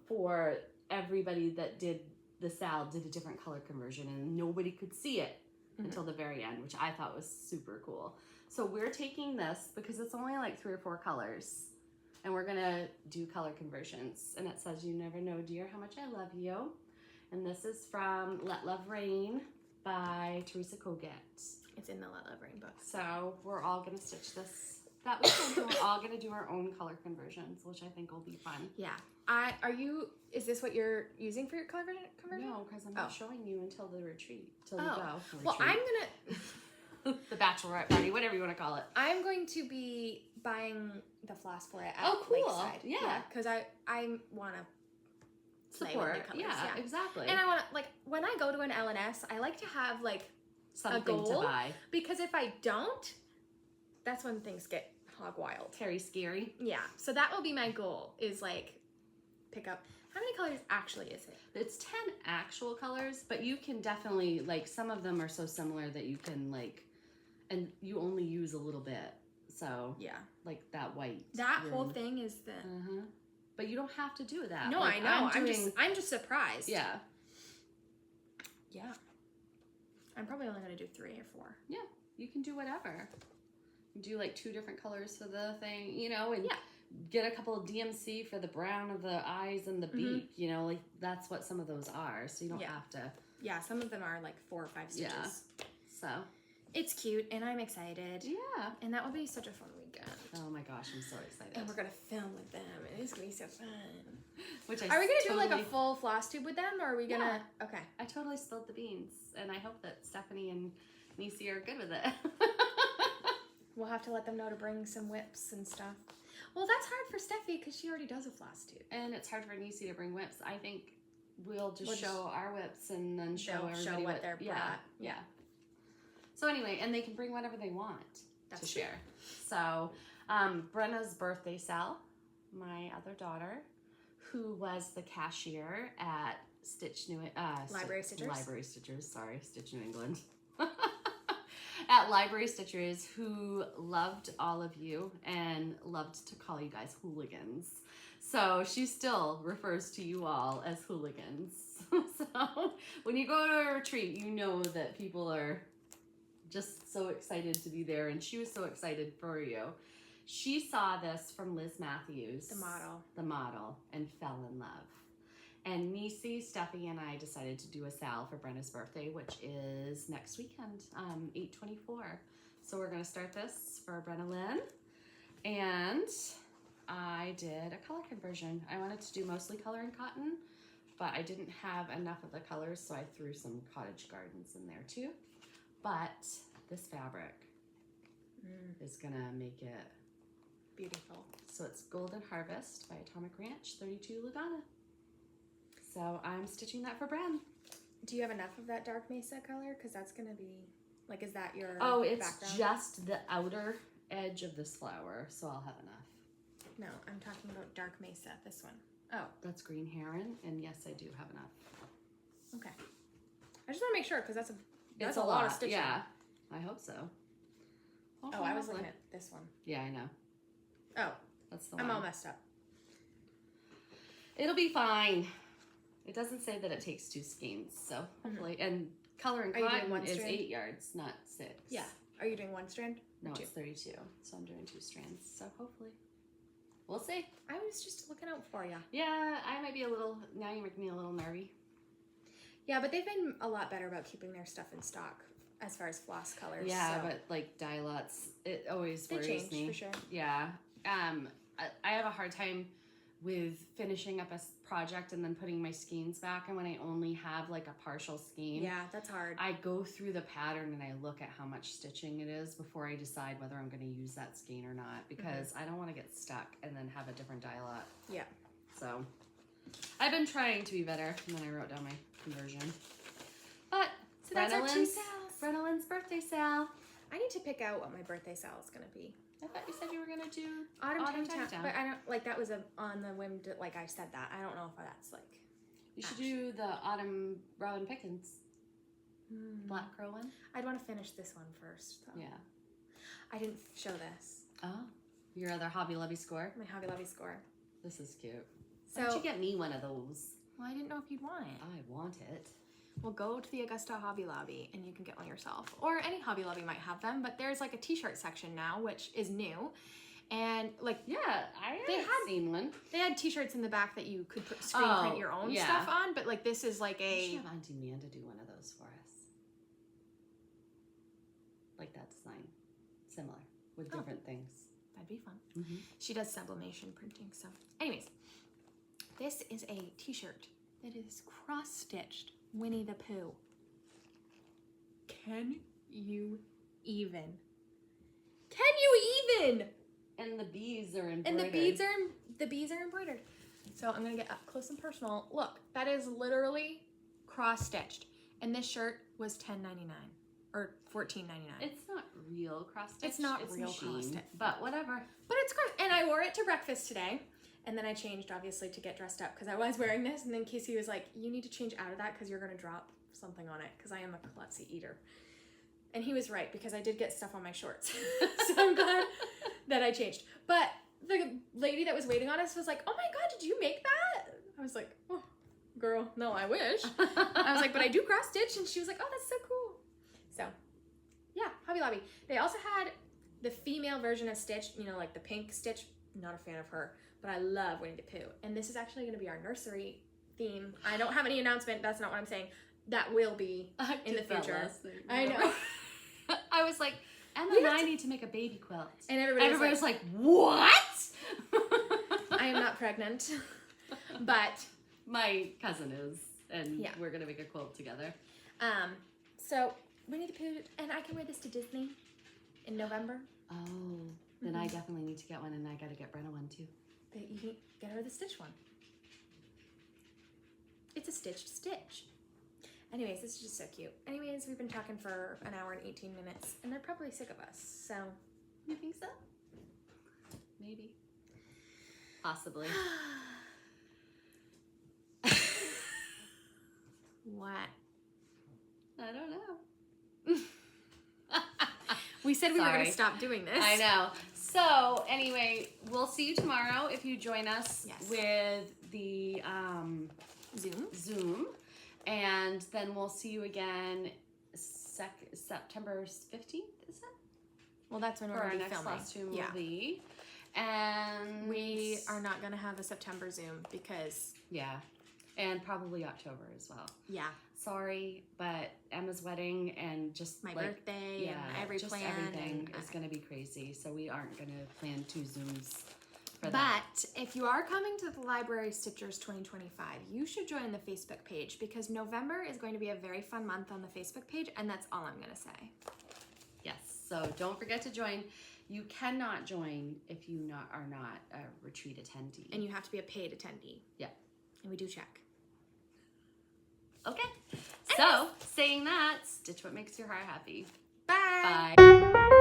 for everybody that did the sal did a different color conversion, and nobody could see it until the very end, which I thought was super cool. So we're taking this because it's only like 3 or 4 colors, and we're gonna do color conversions. And it says, "You never know, dear, how much I love you." And this is from Let Love Rain by Teresa Koget. It's in the Let Love Rain book. So we're all gonna stitch this that weekend. We're all gonna do our own color conversions, which I think will be fun. Yeah. Is this what you're using for your color conversion? No, because I'm not showing you until the retreat. Till you go. Well, I'm gonna the bachelorette party, whatever you want to call it. I'm going to be buying the floss for it at cool. Lakeside. Yeah. Because I want to play support. with the colors. Yeah, exactly. And I want to, like, when I go to an LNS, I like to have, like, something a goal, to buy. Because if I don't, that's when things get hog wild. Very scary. Yeah. So that will be my goal, is, like, pick up. How many colors actually is it? It's 10 actual colors, but you can definitely, like, some of them are so similar that you can, like, and you only use a little bit. So, yeah. Like that white. That whole thing is the... But you don't have to do that. No, like, I know. I'm just surprised. Yeah. Yeah. I'm probably only going to do 3 or 4. Yeah. You can do whatever. You do, like, 2 different colors for the thing, you know, and get a couple of DMC for the brown of the eyes and the beak, you know, like, that's what some of those are. So you don't have to. Yeah, some of them are, like, 4 or 5 stitches. Yeah. So. It's cute, and I'm excited. Yeah. And that will be such a fun weekend. Oh my gosh, I'm so excited. And we're going to film with them, and it's going to be so fun. Are we going to do, like, a full floss tube with them, or are we going to... Okay. I totally spilled the beans, and I hope that Stephanie and Nisi are good with it. We'll have to let them know to bring some whips and stuff. Well, that's hard for Steffi, because she already does a floss tube. And it's hard for Nisi to bring whips. I think we'll just show our whips, and then show everybody what they're brought. Yeah. So anyway, and they can bring whatever they want to share. So Brenna's birthday sal, my other daughter, who was the cashier at Library Stitchers, Stitch New England. At Library Stitchers, who loved all of you and loved to call you guys hooligans. So she still refers to you all as hooligans. So when you go to a retreat, you know that people are just so excited to be there, and she was so excited for you. She saw this from Liz Matthews, the model, and fell in love. And Nisi, Steffi, and I decided to do a sal for Brenna's birthday, which is next weekend, 8/24. So we're going to start this for Brenna Lynn, and I did a color conversion. I wanted to do mostly color and cotton, but I didn't have enough of the colors, so I threw some Cottage Gardens in there too. But this fabric is gonna make it beautiful. So it's Golden Harvest by Atomic Ranch, 32 Lugana. So I'm stitching that for Bren. Do you have enough of that dark mesa color? Because that's gonna be, like, is that your it's background? Just the outer edge of this flower, so I'll have enough. No, I'm talking about dark mesa, this one. Oh, that's Green Heron, and yes, I do have enough. Okay. I just want to make sure because that's a lot of stitching. Yeah, I hope so. Oh, I was looking at this one. Yeah, I know. Oh, that's the one. I'm all messed up. It'll be fine. It doesn't say that it takes 2 skeins, so hopefully. And color and cotton is 8 yards, not 6. Yeah. Are you doing 1 strand? No, it's 32, so I'm doing 2 strands. So hopefully, we'll see. I was just looking out for you. Yeah, I might be a little. Now you're making me a little nervy. Yeah, but they've been a lot better about keeping their stuff in stock as far as floss colors. Yeah, so. but like dye lots, it always worries change, me. for sure. Yeah. I have a hard time with finishing up a project and then putting my skeins back, and when I only have like a partial skein. Yeah, that's hard. I go through the pattern and I look at how much stitching it is before I decide whether I'm going to use that skein or not, because I don't want to get stuck and then have a different dye lot. Yeah. So I've been trying to be better, and then I wrote down my conversion. But so that's our 2 sales. Brennelyn's birthday sale. I need to pick out what my birthday sale is going to be. I thought you said you were going to do Autumn Town. But I don't, like, that was on the whim, like I said that. I don't know if that's, like... You should do the Autumn Robin Pickens. Black Crow one. I'd want to finish this one first, though. Yeah. I didn't show this. Oh. Your other Hobby Lobby score? My Hobby Lobby score. This is cute. So, why don't you get me one of those? Well, I didn't know if you'd want it. I want it. Well, go to the Augusta Hobby Lobby and you can get one yourself. Or any Hobby Lobby might have them, but there's like a t-shirt section now, which is new. And like, yeah, I haven't seen one. They had t-shirts in the back that you could screen print your own stuff on, but like this is like a... We should have Auntie Amanda do one of those for us. Like that design. Similar, with different things. That'd be fun. She does sublimation printing, so... Anyways, this is a t-shirt that is cross-stitched Winnie the Pooh. Can you even? Can you even? And the bees are embroidered. And the bees are embroidered. So I'm gonna get up close and personal. Look, that is literally cross-stitched. And this shirt was $10.99 or $14.99. It's not real cross-stitch. It's not real cross-stitch. But whatever. But it's cross. And I wore it to breakfast today. And then I changed, obviously, to get dressed up because I was wearing this. And then Casey was like, you need to change out of that because you're going to drop something on it because I am a klutzy eater. And he was right because I did get stuff on my shorts. So I'm glad that I changed. But the lady that was waiting on us was like, oh my God, did you make that? I was like, oh, girl, no, I wish. I was like, but I do cross stitch. And she was like, oh, that's so cool. So yeah, Hobby Lobby. They also had the female version of Stitch, you know, like the pink Stitch. Not a fan of her. But I love Winnie the Pooh. And this is actually going to be our nursery theme. I don't have any announcement. That's not what I'm saying. That will be in the future. I know. I was like, Emma and I need to make a baby quilt. And everybody was like, what? I am not pregnant. But my cousin is. And we're going to make a quilt together. So Winnie the Pooh. And I can wear this to Disney in November. Oh. Then I definitely need to get one. And I got to get Brenna one too. But you can get her the Stitch one. It's a stitched stitch. Anyways, this is just so cute. Anyways, we've been talking for an hour and 18 minutes, and they're probably sick of us, so. You think so? Maybe. Possibly. What? I don't know. We said we were going to stop doing this. I know. So, anyway, we'll see you tomorrow if you join us with the Zoom. And then we'll see you again September 15th, is it? Well, that's when we're going to be filming. For our next Flosstube movie. And we are not going to have a September Zoom because... Yeah. And probably October as well. Yeah. Sorry, but Emma's wedding and just my birthday and everything is going to be crazy. So we aren't going to plan 2 Zooms for that. But if you are coming to the Library Stitchers 2025, you should join the Facebook page because November is going to be a very fun month on the Facebook page, and that's all I'm going to say. Yes. So don't forget to join. You cannot join if you are not a retreat attendee. And you have to be a paid attendee. Yeah. And we do check. Okay. So, saying that, stitch what makes your heart happy. Bye. Bye.